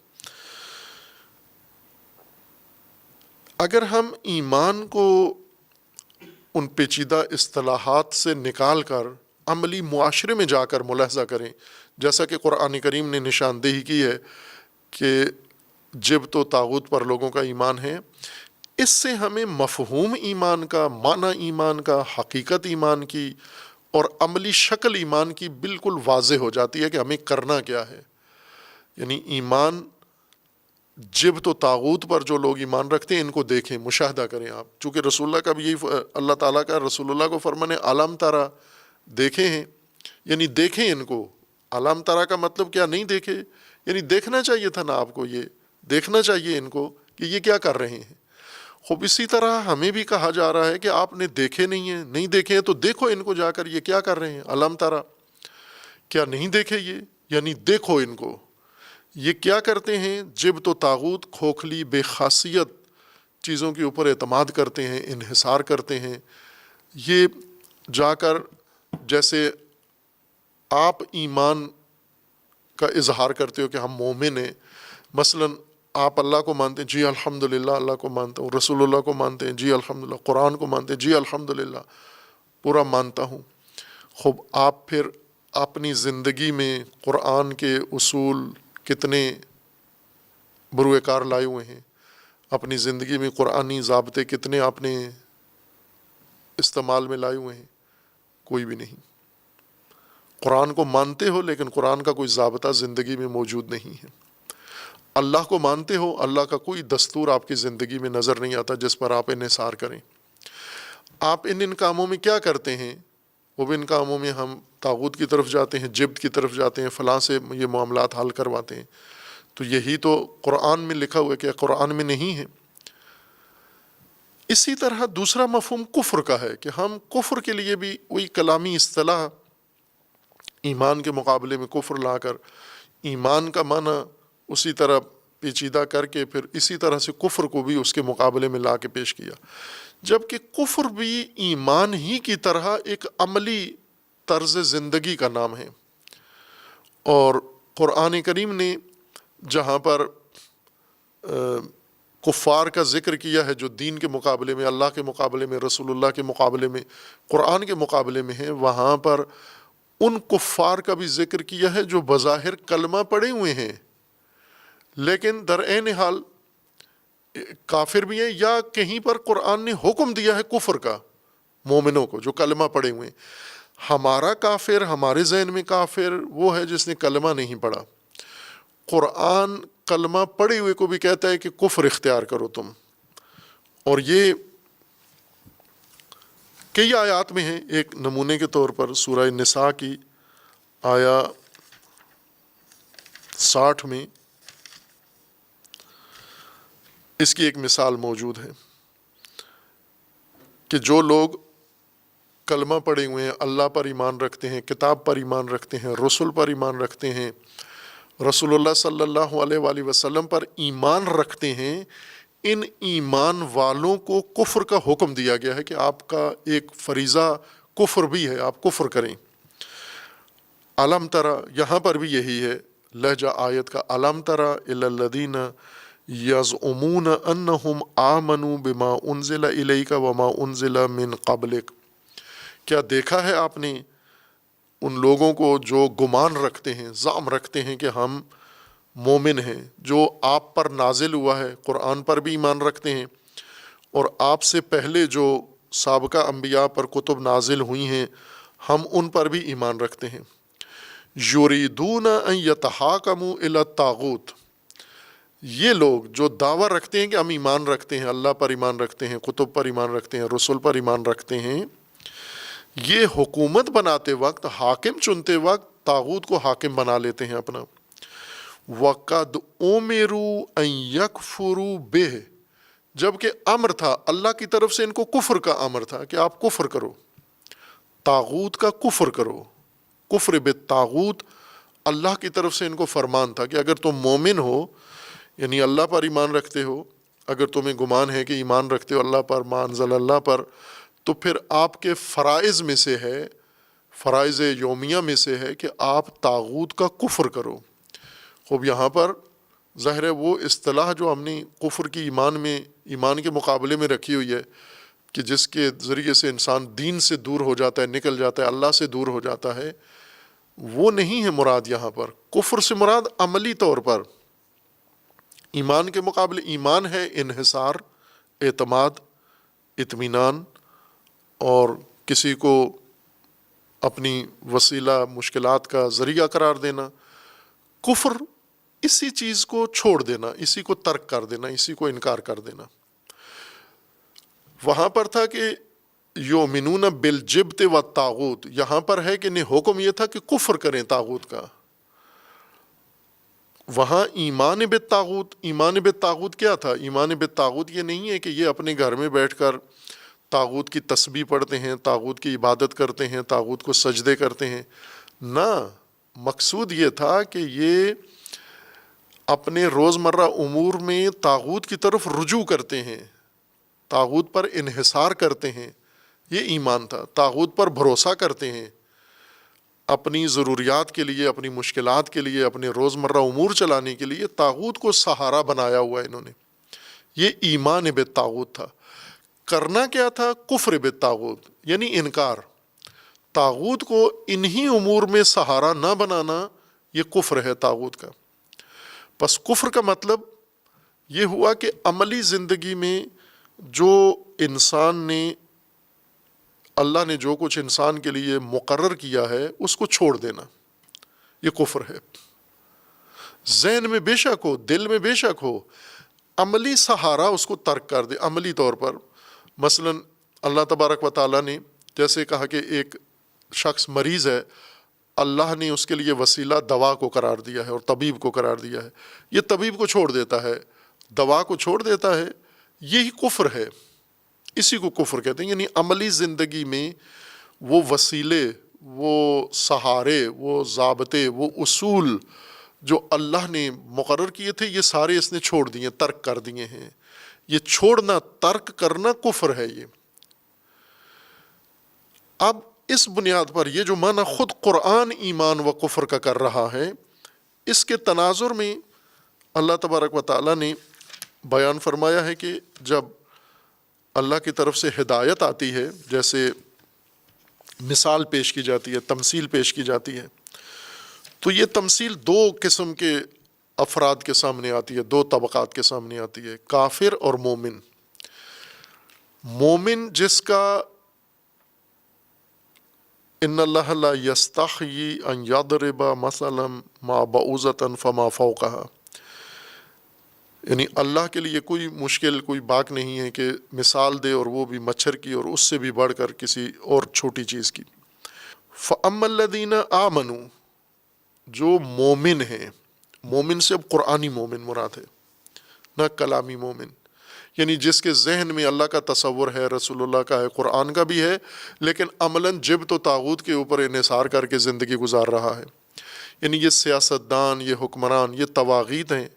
اگر ہم ایمان کو ان پیچیدہ اصطلاحات سے نکال کر عملی معاشرے میں جا کر ملاحظہ کریں، جیسا کہ قرآن کریم نے نشاندہی کی ہے کہ جبت و طاغوت پر لوگوں کا ایمان ہے، اس سے ہمیں مفہوم ایمان کا، معنی ایمان کا، حقیقت ایمان کی اور عملی شکل ایمان کی بالکل واضح ہو جاتی ہے کہ ہمیں کرنا کیا ہے۔ یعنی ایمان جبت و طاغوت پر جو لوگ ایمان رکھتے ہیں ان کو دیکھیں، مشاہدہ کریں آپ، چونکہ رسول اللہ کا بھی یہی، اللہ تعالیٰ کا رسول اللہ کو فرمانے علم ترا، دیکھیں ہیں، یعنی دیکھیں ان کو۔ علم ترا کا مطلب کیا؟ نہیں دیکھے، یعنی دیکھنا چاہیے تھا نا آپ کو، یہ دیکھنا چاہیے ان کو کہ یہ کیا کر رہے ہیں۔ خوب اسی طرح ہمیں بھی کہا جا رہا ہے کہ آپ نے دیکھے نہیں ہیں، نہیں دیکھے ہیں تو دیکھو ان کو جا کر یہ کیا کر رہے ہیں۔ علم ترا، کیا نہیں دیکھے یہ؟ یعنی دیکھو ان کو، یہ کیا کرتے ہیں؟ جبت و طاغوت، کھوکھلی بے خاصیت چیزوں کے اوپر اعتماد کرتے ہیں، انحصار کرتے ہیں۔ یہ جا کر جیسے آپ ایمان کا اظہار کرتے ہو کہ ہم مومن ہیں، مثلا آپ اللہ کو مانتے ہیں، جی الحمدللہ اللہ کو مانتا ہوں، رسول اللہ کو مانتے ہیں، جی الحمدللہ، قرآن کو مانتے ہیں، جی الحمدللہ پورا مانتا ہوں۔ خوب آپ پھر اپنی زندگی میں قرآن کے اصول کتنے بروئے کار لائے ہوئے ہیں، اپنی زندگی میں قرآنی ضابطے کتنے آپ نے استعمال میں لائے ہوئے ہیں؟ کوئی بھی نہیں۔ قرآن کو مانتے ہو لیکن قرآن کا کوئی ضابطہ زندگی میں موجود نہیں ہے۔ اللہ کو مانتے ہو، اللہ کا کوئی دستور آپ کی زندگی میں نظر نہیں آتا جس پر آپ انحصار کریں۔ آپ ان کاموں میں کیا کرتے ہیں؟ وہ بھی ان کاموں میں ہم طاغوت کی طرف جاتے ہیں، جبت کی طرف جاتے ہیں، فلاں سے یہ معاملات حل کرواتے ہیں۔ تو یہی تو قرآن میں لکھا ہوا ہے کہ قرآن میں نہیں ہے۔ اسی طرح دوسرا مفہوم کفر کا ہے کہ ہم کفر کے لیے بھی وہی کلامی اصطلاح ایمان کے مقابلے میں کفر لا کر ایمان کا معنی اسی طرح پیچیدہ کر کے پھر اسی طرح سے کفر کو بھی اس کے مقابلے میں لا کے پیش کیا، جبکہ کفر بھی ایمان ہی کی طرح ایک عملی طرز زندگی کا نام ہے۔ اور قرآن کریم نے جہاں پر کفار کا ذکر کیا ہے جو دین کے مقابلے میں، اللہ کے مقابلے میں، رسول اللہ کے مقابلے میں، قرآن کے مقابلے میں ہیں، وہاں پر ان کفار کا بھی ذکر کیا ہے جو بظاہر کلمہ پڑھے ہوئے ہیں لیکن در عین حال کافر بھی ہیں، یا کہیں پر قرآن نے حکم دیا ہے کفر کا مومنوں کو جو کلمہ پڑھے ہوئے ہیں۔ ہمارا کافر، ہمارے ذہن میں کافر وہ ہے جس نے کلمہ نہیں پڑھا۔ قرآن کلمہ پڑھے ہوئے کو بھی کہتا ہے کہ کفر اختیار کرو تم، اور یہ کئی آیات میں ہیں۔ ایک نمونے کے طور پر سورہ نساء کی آیا 60 میں اس کی ایک مثال موجود ہے کہ جو لوگ کلمہ پڑھے ہوئے ہیں، اللہ پر ایمان رکھتے ہیں، کتاب پر ایمان رکھتے ہیں، رسول پر ایمان رکھتے ہیں، رسول اللہ صلی اللہ علیہ وآلہ وسلم پر ایمان رکھتے ہیں، ان ایمان والوں کو کفر کا حکم دیا گیا ہے کہ آپ کا ایک فریضہ کفر بھی ہے، آپ کفر کریں۔ علم ترا، یہاں پر بھی یہی ہے لہجہ آیت کا، علم ترا الی الذین یزعمون انہم آمنوا بما انزل الیک وما انزل من قبلک، کیا دیکھا ہے آپ نے ان لوگوں کو جو گمان رکھتے ہیں، زعم رکھتے ہیں کہ ہم مومن ہیں، جو آپ پر نازل ہوا ہے، قرآن پر بھی ایمان رکھتے ہیں، اور آپ سے پہلے جو سابقہ انبیاء پر کتب نازل ہوئی ہیں ہم ان پر بھی ایمان رکھتے ہیں۔ یریدون ان یتحاکموا الی الطاغوت، یہ لوگ جو دعویٰ رکھتے ہیں کہ ہم ایمان رکھتے ہیں، اللہ پر ایمان رکھتے ہیں، کتب پر ایمان رکھتے ہیں، رسول پر ایمان رکھتے ہیں، یہ حکومت بناتے وقت، حاکم چنتے وقت طاغوت کو حاکم بنا لیتے ہیں اپنا۔ وَقَدْ أُمِرُوا أَن يَكْفُرُوا بِهِ، جبکہ امر تھا اللہ کی طرف سے، ان کو کفر کا امر تھا کہ آپ کفر کرو، طاغوت کا کفر کرو۔ کفر بالطاغوت اللہ کی طرف سے ان کو فرمان تھا کہ اگر تم مومن ہو، یعنی اللہ پر ایمان رکھتے ہو، اگر تمہیں گمان ہے کہ ایمان رکھتے ہو اللہ پر، ما انزل اللہ پر، تو پھر آپ کے فرائض میں سے ہے، فرائض یومیہ میں سے ہے کہ آپ طاغوت کا کفر کرو۔ خوب یہاں پر ظاہر ہے وہ اصطلاح جو ہم نے کفر کی ایمان کے مقابلے میں رکھی ہوئی ہے کہ جس کے ذریعے سے انسان دین سے دور ہو جاتا ہے، نکل جاتا ہے، اللہ سے دور ہو جاتا ہے، وہ نہیں ہے مراد یہاں پر۔ کفر سے مراد عملی طور پر ایمان کے مقابلے، ایمان ہے انحصار، اعتماد، اطمینان، اور کسی کو اپنی وسیلہ مشکلات کا ذریعہ قرار دینا۔ کفر اسی چیز کو چھوڑ دینا، اسی کو ترک کر دینا، اسی کو انکار کر دینا۔ وہاں پر تھا کہ یؤمنون بالجبت والطاغوت، یہاں پر ہے کہ نہیں، حکم یہ تھا کہ کفر کریں طاغوت کا۔ وہاں ایمان بالطاغوت، ایمان بالطاغوت کیا تھا؟ ایمان بالطاغوت یہ نہیں ہے کہ یہ اپنے گھر میں بیٹھ کر طاغوت کی تسبیح پڑھتے ہیں، طاغوت کی عبادت کرتے ہیں، طاغوت کو سجدے کرتے ہیں، نہ، مقصود یہ تھا کہ یہ اپنے روزمرہ امور میں طاغوت کی طرف رجوع کرتے ہیں، طاغوت پر انحصار کرتے ہیں، یہ ایمان تھا۔ طاغوت پر بھروسہ کرتے ہیں اپنی ضروریات کے لیے، اپنی مشکلات کے لیے، اپنے روزمرہ امور چلانے کے لیے طاغوت کو سہارا بنایا ہوا ہے انہوں نے، یہ ایمان بالطاغوت تھا۔ کرنا کیا تھا؟ کفر بالطاغوت، یعنی انکار، طاغوت کو انہی امور میں سہارا نہ بنانا، یہ کفر ہے طاغوت کا۔ پس کفر کا مطلب یہ ہوا کہ عملی زندگی میں جو انسان نے، اللہ نے جو کچھ انسان کے لیے مقرر کیا ہے اس کو چھوڑ دینا، یہ کفر ہے۔ ذہن میں بے شک ہو، دل میں بے شک ہو، عملی سہارا اس کو ترک کر دے عملی طور پر۔ مثلا اللہ تبارک و تعالیٰ نے جیسے کہا کہ ایک شخص مریض ہے، اللہ نے اس کے لیے وسیلہ دوا کو قرار دیا ہے اور طبیب کو قرار دیا ہے، یہ طبیب کو چھوڑ دیتا ہے، دوا کو چھوڑ دیتا ہے، یہی کفر ہے، اسی کو کفر کہتے ہیں۔ یعنی عملی زندگی میں وہ وسیلے، وہ سہارے، وہ ضابطے، وہ اصول جو اللہ نے مقرر کیے تھے، یہ سارے اس نے چھوڑ دیے، ترک کر دیے ہیں۔ یہ چھوڑنا، ترک کرنا کفر ہے یہ۔ اب اس بنیاد پر یہ جو معنی خود قرآن ایمان و کفر کا کر رہا ہے، اس کے تناظر میں اللہ تبارک و تعالیٰ نے بیان فرمایا ہے کہ جب اللہ کی طرف سے ہدایت آتی ہے، جیسے مثال پیش کی جاتی ہے، تمثیل پیش کی جاتی ہے، تو یہ تمثیل دو قسم کے افراد کے سامنے آتی ہے، دو طبقات کے سامنے آتی ہے، کافر اور مومن۔ مومن جس کا ان اللہ لا یستحیی ان یضرب مثلا ما بعوضۃ فما فوقها، یعنی اللہ کے لیے کوئی مشکل، کوئی بات نہیں ہے کہ مثال دے، اور وہ بھی مچھر کی اور اس سے بھی بڑھ کر کسی اور چھوٹی چیز کی۔ فَأَمَّا الَّذِينَ آمَنُوا، جو مومن ہیں، مومن سے اب قرآنی مومن مراد ہے، نہ کلامی مومن، یعنی جس کے ذہن میں اللہ کا تصور ہے، رسول اللہ کا ہے، قرآن کا بھی ہے، لیکن عملاً جبت و طاغوت کے اوپر انحصار کر کے زندگی گزار رہا ہے۔ یعنی یہ سیاستدان، یہ حکمران، یہ طواغیت ہیں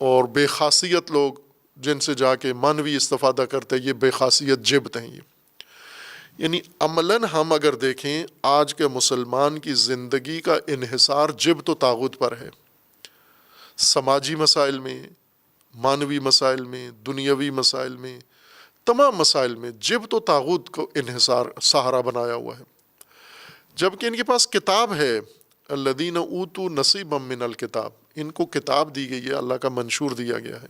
اور بے خاصیت لوگ جن سے جا کے معنوی استفادہ کرتے ہیں، یہ بے خاصیت جبت ہیں یہ۔ یعنی عملاً ہم اگر دیکھیں آج کے مسلمان کی زندگی کا انحصار جبت و طاغوت پر ہے، سماجی مسائل میں، معنوی مسائل میں، دنیاوی مسائل میں، تمام مسائل میں جبت و طاغوت کو انحصار سہارا بنایا ہوا ہے، جبکہ ان کے پاس کتاب ہے۔ الذین اوتوا نصیبا من الکتاب، ان کو کتاب دی گئی ہے، اللہ کا منشور دیا گیا ہے۔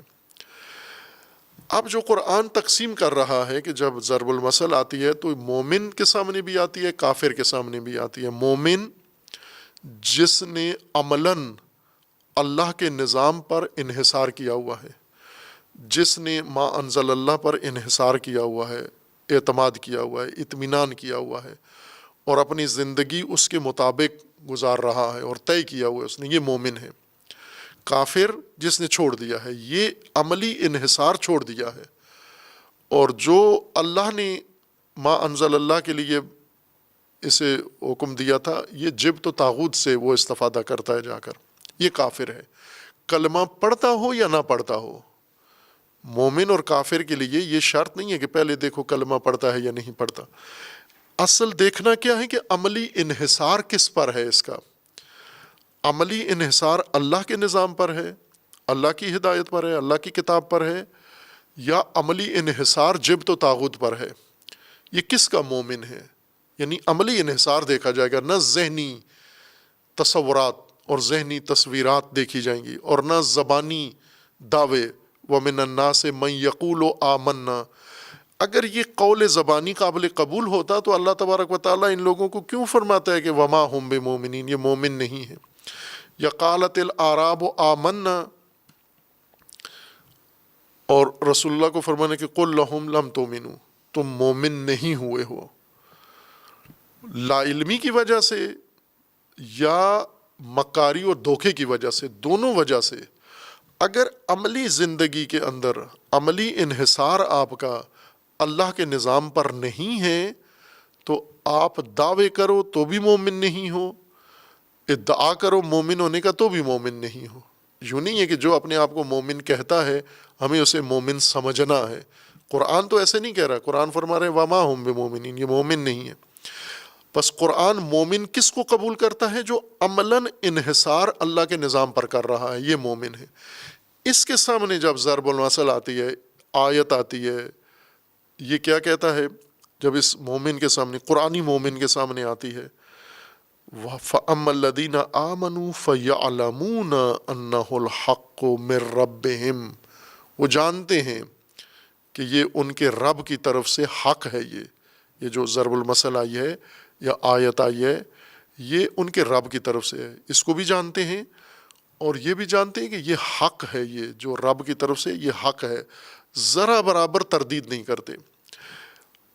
اب جو قرآن تقسیم کر رہا ہے کہ جب ضرب المثل آتی ہے تو مومن کے سامنے بھی آتی ہے، کافر کے سامنے بھی آتی ہے۔ مومن جس نے عملاً اللہ کے نظام پر انحصار کیا ہوا ہے، جس نے ما انزل اللہ پر انحصار کیا ہوا ہے، اعتماد کیا ہوا ہے، اطمینان کیا ہوا ہے، اور اپنی زندگی اس کے مطابق گزار رہا ہے اور طے کیا ہوا ہے اس نے، یہ مومن ہے۔ کافر جس نے چھوڑ دیا ہے، یہ عملی انحصار چھوڑ دیا ہے، اور جو اللہ نے ما انزل اللہ کے لیے اسے حکم دیا تھا، یہ جبت و طاغوت سے وہ استفادہ کرتا ہے جا کر، یہ کافر ہے، کلمہ پڑھتا ہو یا نہ پڑھتا ہو۔ مومن اور کافر کے لیے یہ شرط نہیں ہے کہ پہلے دیکھو کلمہ پڑھتا ہے یا نہیں پڑھتا، اصل دیکھنا کیا ہے کہ عملی انحصار کس پر ہے اس کا۔ عملی انحصار اللہ کے نظام پر ہے، اللہ کی ہدایت پر ہے، اللہ کی کتاب پر ہے، یا عملی انحصار جبت و طاغوت پر ہے؟ یہ کس کا مومن ہے؟ یعنی عملی انحصار دیکھا جائے گا، نہ ذہنی تصورات اور ذہنی تصویرات دیکھی جائیں گی، اور نہ زبانی دعوے، وَمِنَ النَّاسِ مَن يَقُولُ آمَنَّا۔ اگر یہ قول زبانی قابل قبول ہوتا تو اللہ تبارک و تعالیٰ ان لوگوں کو کیوں فرماتا ہے کہ وَمَا هُم بِمُؤْمِنِينَ، یہ مومن نہیں ہے؟ یا قالت الْأَعْرَابُ آمَنَّا، اور رسول اللہ کو فرمانے کہ قُل لَّهُمْ لَمْ تُؤْمِنُوا، تم مومن نہیں ہوئے ہو، لا علمی کی وجہ سے یا مکاری اور دھوکے کی وجہ سے، دونوں وجہ سے۔ اگر عملی زندگی کے اندر عملی انحصار آپ کا اللہ کے نظام پر نہیں ہے تو آپ دعوے کرو تو بھی مومن نہیں ہو، ادعا کرو مومن ہونے کا تو بھی مومن نہیں ہو۔ یوں نہیں ہے کہ جو اپنے آپ کو مومن کہتا ہے ہمیں اسے مومن سمجھنا ہے۔ قرآن تو ایسے نہیں کہہ رہا، قرآن فرما رہے وما ہم بمومنین، یہ مومن نہیں ہے۔ بس قرآن مومن کس کو قبول کرتا ہے؟ جو عملاً انحصار اللہ کے نظام پر کر رہا ہے، یہ مومن ہے۔ اس کے سامنے جب ضرب المثل آتی ہے، آیت آتی ہے، یہ کیا کہتا ہے جب اس مومن کے سامنے، قرآنی مومن کے سامنے آتی ہے؟ فَأَمَّا الَّذِينَ آمَنُوا فَيَعْلَمُونَ أَنَّهُ الْحَقُّ مِن رَّبِّهِمْ، وہ جانتے ہیں کہ یہ ان کے رب کی طرف سے حق ہے۔ یہ جو ضرب المثل آئی ہے یا آیت آئی ہے، یہ ان کے رب کی طرف سے ہے، اس کو بھی جانتے ہیں، اور یہ بھی جانتے ہیں کہ یہ حق ہے، یہ جو رب کی طرف سے یہ حق ہے، ذرا برابر تردید نہیں کرتے۔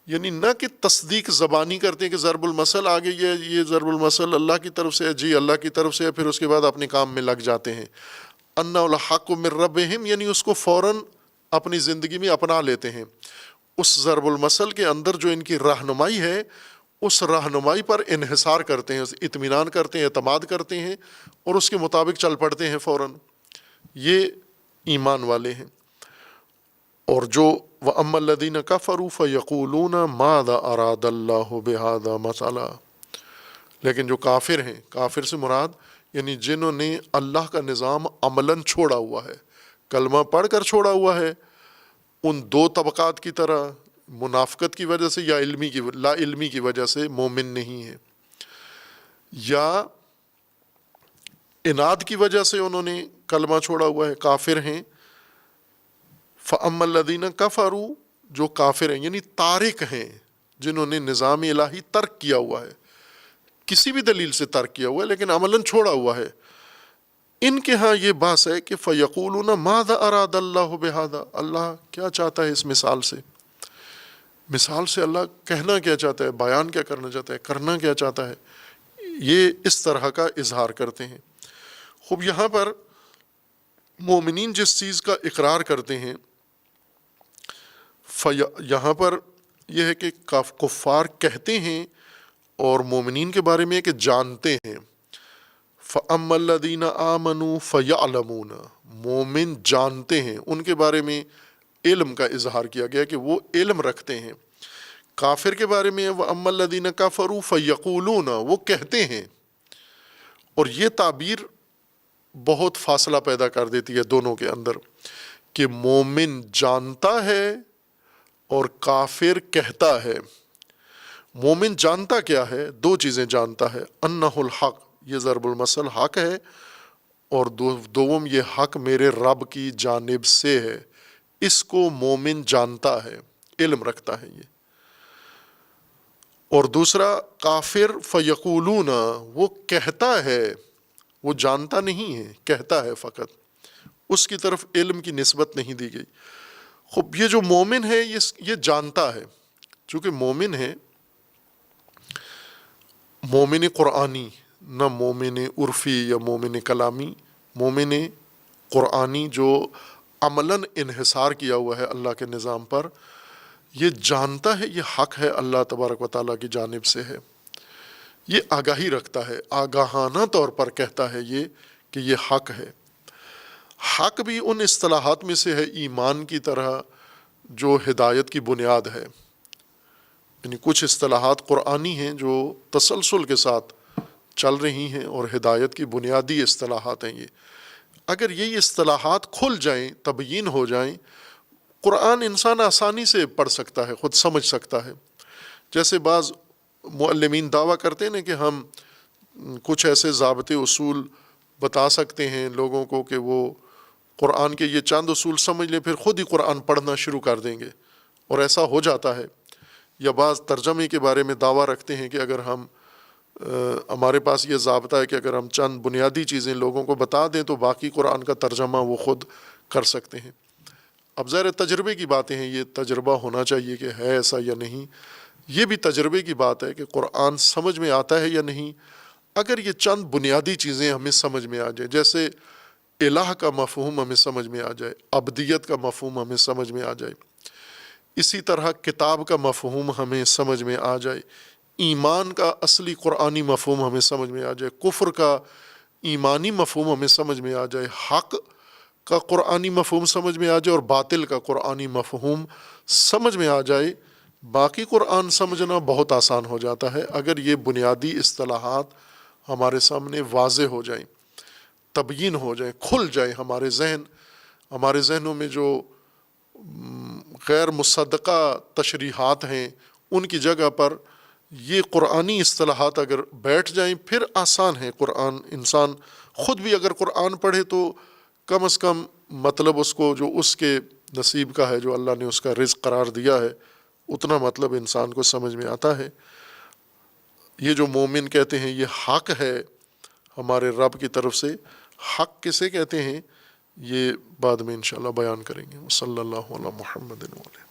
یعنی نہ کہ تصدیق زبانی کرتے ہیں کہ ضرب المثل آ گئی ہے، یہ ضرب المثل اللہ کی طرف سے ہے، جی اللہ کی طرف سے ہے، پھر اس کے بعد اپنے کام میں لگ جاتے ہیں۔ اَنَّ الْحَقُّ مِن رَّبِّهِمْ، یعنی اس کو فوراً اپنی زندگی میں اپنا لیتے ہیں۔ اس ضرب المثل کے اندر جو ان کی رہنمائی ہے، اس رہنمائی پر انحصار کرتے ہیں، اطمینان کرتے ہیں، اعتماد کرتے ہیں، اور اس کے مطابق چل پڑتے ہیں فوراً۔ یہ ایمان والے ہیں۔ اور جو وَأَمَّا الَّذِينَ كَفَرُوا فَيَقُولُونَ مَاذَا أَرَادَ اللَّهُ بِهَذَا مَثَلًا، لیکن جو کافر ہیں، کافر سے مراد یعنی جنہوں نے اللہ کا نظام عملاً چھوڑا ہوا ہے، کلمہ پڑھ کر چھوڑا ہوا ہے، ان دو طبقات کی طرح منافقت کی وجہ سے یا لا علمی کی وجہ سے مومن نہیں ہے، یا اناد کی وجہ سے انہوں نے کلمہ چھوڑا ہوا ہے، کافر ہیں۔ فَأَمَّا الَّذِينَ كَفَرُوا، جو کافر ہیں یعنی تارک ہیں، جنہوں نے نظام الہی ترک کیا ہوا ہے، کسی بھی دلیل سے ترک کیا ہوا ہے لیکن عملاً چھوڑا ہوا ہے، ان کے ہاں یہ بات ہے کہ فَيَقُولُونَ مَاذَا أَرَادَ اللَّهُ بِهَذَا، اللہ کیا چاہتا ہے اس مثال سے؟ مثال سے اللہ کہنا کیا چاہتا ہے، بیان کیا کرنا چاہتا ہے، کرنا کیا چاہتا ہے؟ یہ اس طرح کا اظہار کرتے ہیں۔ خوب یہاں پر مومنین جس چیز کا اقرار کرتے ہیں، یہاں پر یہ ہے کہ کفار کہتے ہیں اور مومنین کے بارے میں کہ جانتے ہیں۔ فَأَمَّا الَّذِينَ آمَنُوا فَيَعْلَمُونَ، مومن جانتے ہیں، ان کے بارے میں علم کا اظہار کیا گیا کہ وہ علم رکھتے ہیں۔ کافر کے بارے میں وَأَمَّا الَّذِينَ كَفَرُوا فَيَقُولُونَ، وہ کہتے ہیں، اور یہ تعبیر بہت فاصلہ پیدا کر دیتی ہے دونوں کے اندر، کہ مومن جانتا ہے اور کافر کہتا ہے۔ مومن جانتا کیا ہے؟ دو چیزیں جانتا ہے، انہ الحق، یہ ضرب المثل حق ہے، اور دوم یہ حق میرے رب کی جانب سے ہے، اس کو مومن جانتا ہے، علم رکھتا ہے یہ۔ اور دوسرا کافر فیقولون، وہ کہتا ہے، وہ جانتا نہیں ہے، کہتا ہے فقط، اس کی طرف علم کی نسبت نہیں دی گئی۔ خب یہ جو مومن ہے یہ جانتا ہے، چونکہ مومن ہے، مومن قرآنی، نہ مومن عرفی یا مومن کلامی، مومن قرآنی جو عملاً انحصار کیا ہوا ہے اللہ کے نظام پر، یہ جانتا ہے یہ حق ہے، اللہ تبارک و تعالیٰ کی جانب سے ہے، یہ آگاہی رکھتا ہے، آگاہانہ طور پر کہتا ہے یہ کہ یہ حق ہے۔ حق بھی ان اصطلاحات میں سے ہے ایمان کی طرح جو ہدایت کی بنیاد ہے، یعنی کچھ اصطلاحات قرآنی ہیں جو تسلسل کے ساتھ چل رہی ہیں اور ہدایت کی بنیادی اصطلاحات ہیں یہ۔ اگر یہ اصطلاحات کھل جائیں، تبیین ہو جائیں، قرآن انسان آسانی سے پڑھ سکتا ہے، خود سمجھ سکتا ہے۔ جیسے بعض معلمین دعویٰ کرتے ہیں نا کہ ہم کچھ ایسے ضابطے اصول بتا سکتے ہیں لوگوں کو کہ وہ قرآن کے یہ چند اصول سمجھ لیں، پھر خود ہی قرآن پڑھنا شروع کر دیں گے، اور ایسا ہو جاتا ہے۔ یا بعض ترجمے کے بارے میں دعویٰ رکھتے ہیں کہ اگر ہمارے پاس یہ ضابطہ ہے کہ اگر ہم چند بنیادی چیزیں لوگوں کو بتا دیں تو باقی قرآن کا ترجمہ وہ خود کر سکتے ہیں۔ اب ظاہر تجربے کی باتیں ہیں، یہ تجربہ ہونا چاہیے کہ ہے ایسا یا نہیں۔ یہ بھی تجربے کی بات ہے کہ قرآن سمجھ میں آتا ہے یا نہیں۔ اگر یہ چند بنیادی چیزیں ہمیں سمجھ میں آ جائیں، جیسے الہ کا مفہوم ہمیں سمجھ میں آ جائے، ابدیت کا مفہوم ہمیں سمجھ میں آ جائے، اسی طرح کتاب کا مفہوم ہمیں سمجھ میں آ جائے، ایمان کا اصلی قرآنی مفہوم ہمیں سمجھ میں آ جائے، کفر کا ایمانی مفہوم ہمیں سمجھ میں آ جائے، حق کا قرآنی مفہوم سمجھ میں آ جائے اور باطل کا قرآنی مفہوم سمجھ میں آ جائے، باقی قرآن سمجھنا بہت آسان ہو جاتا ہے اگر یہ بنیادی اصطلاحات ہمارے سامنے واضح ہو جائیں، تبیین ہو جائیں، کھل جائیں ہمارے ذہنوں میں جو غیر مصدقہ تشریحات ہیں ان کی جگہ پر یہ قرآنی اصطلاحات اگر بیٹھ جائیں، پھر آسان ہے قرآن۔ انسان خود بھی اگر قرآن پڑھے تو کم از کم مطلب اس کو جو اس کے نصیب کا ہے، جو اللہ نے اس کا رزق قرار دیا ہے، اتنا مطلب انسان کو سمجھ میں آتا ہے۔ یہ جو مومن کہتے ہیں یہ حق ہے ہمارے رب کی طرف سے، حق کسے کہتے ہیں یہ بعد میں انشاءاللہ بیان کریں گے۔ صلی اللہ علی محمد وعلیہ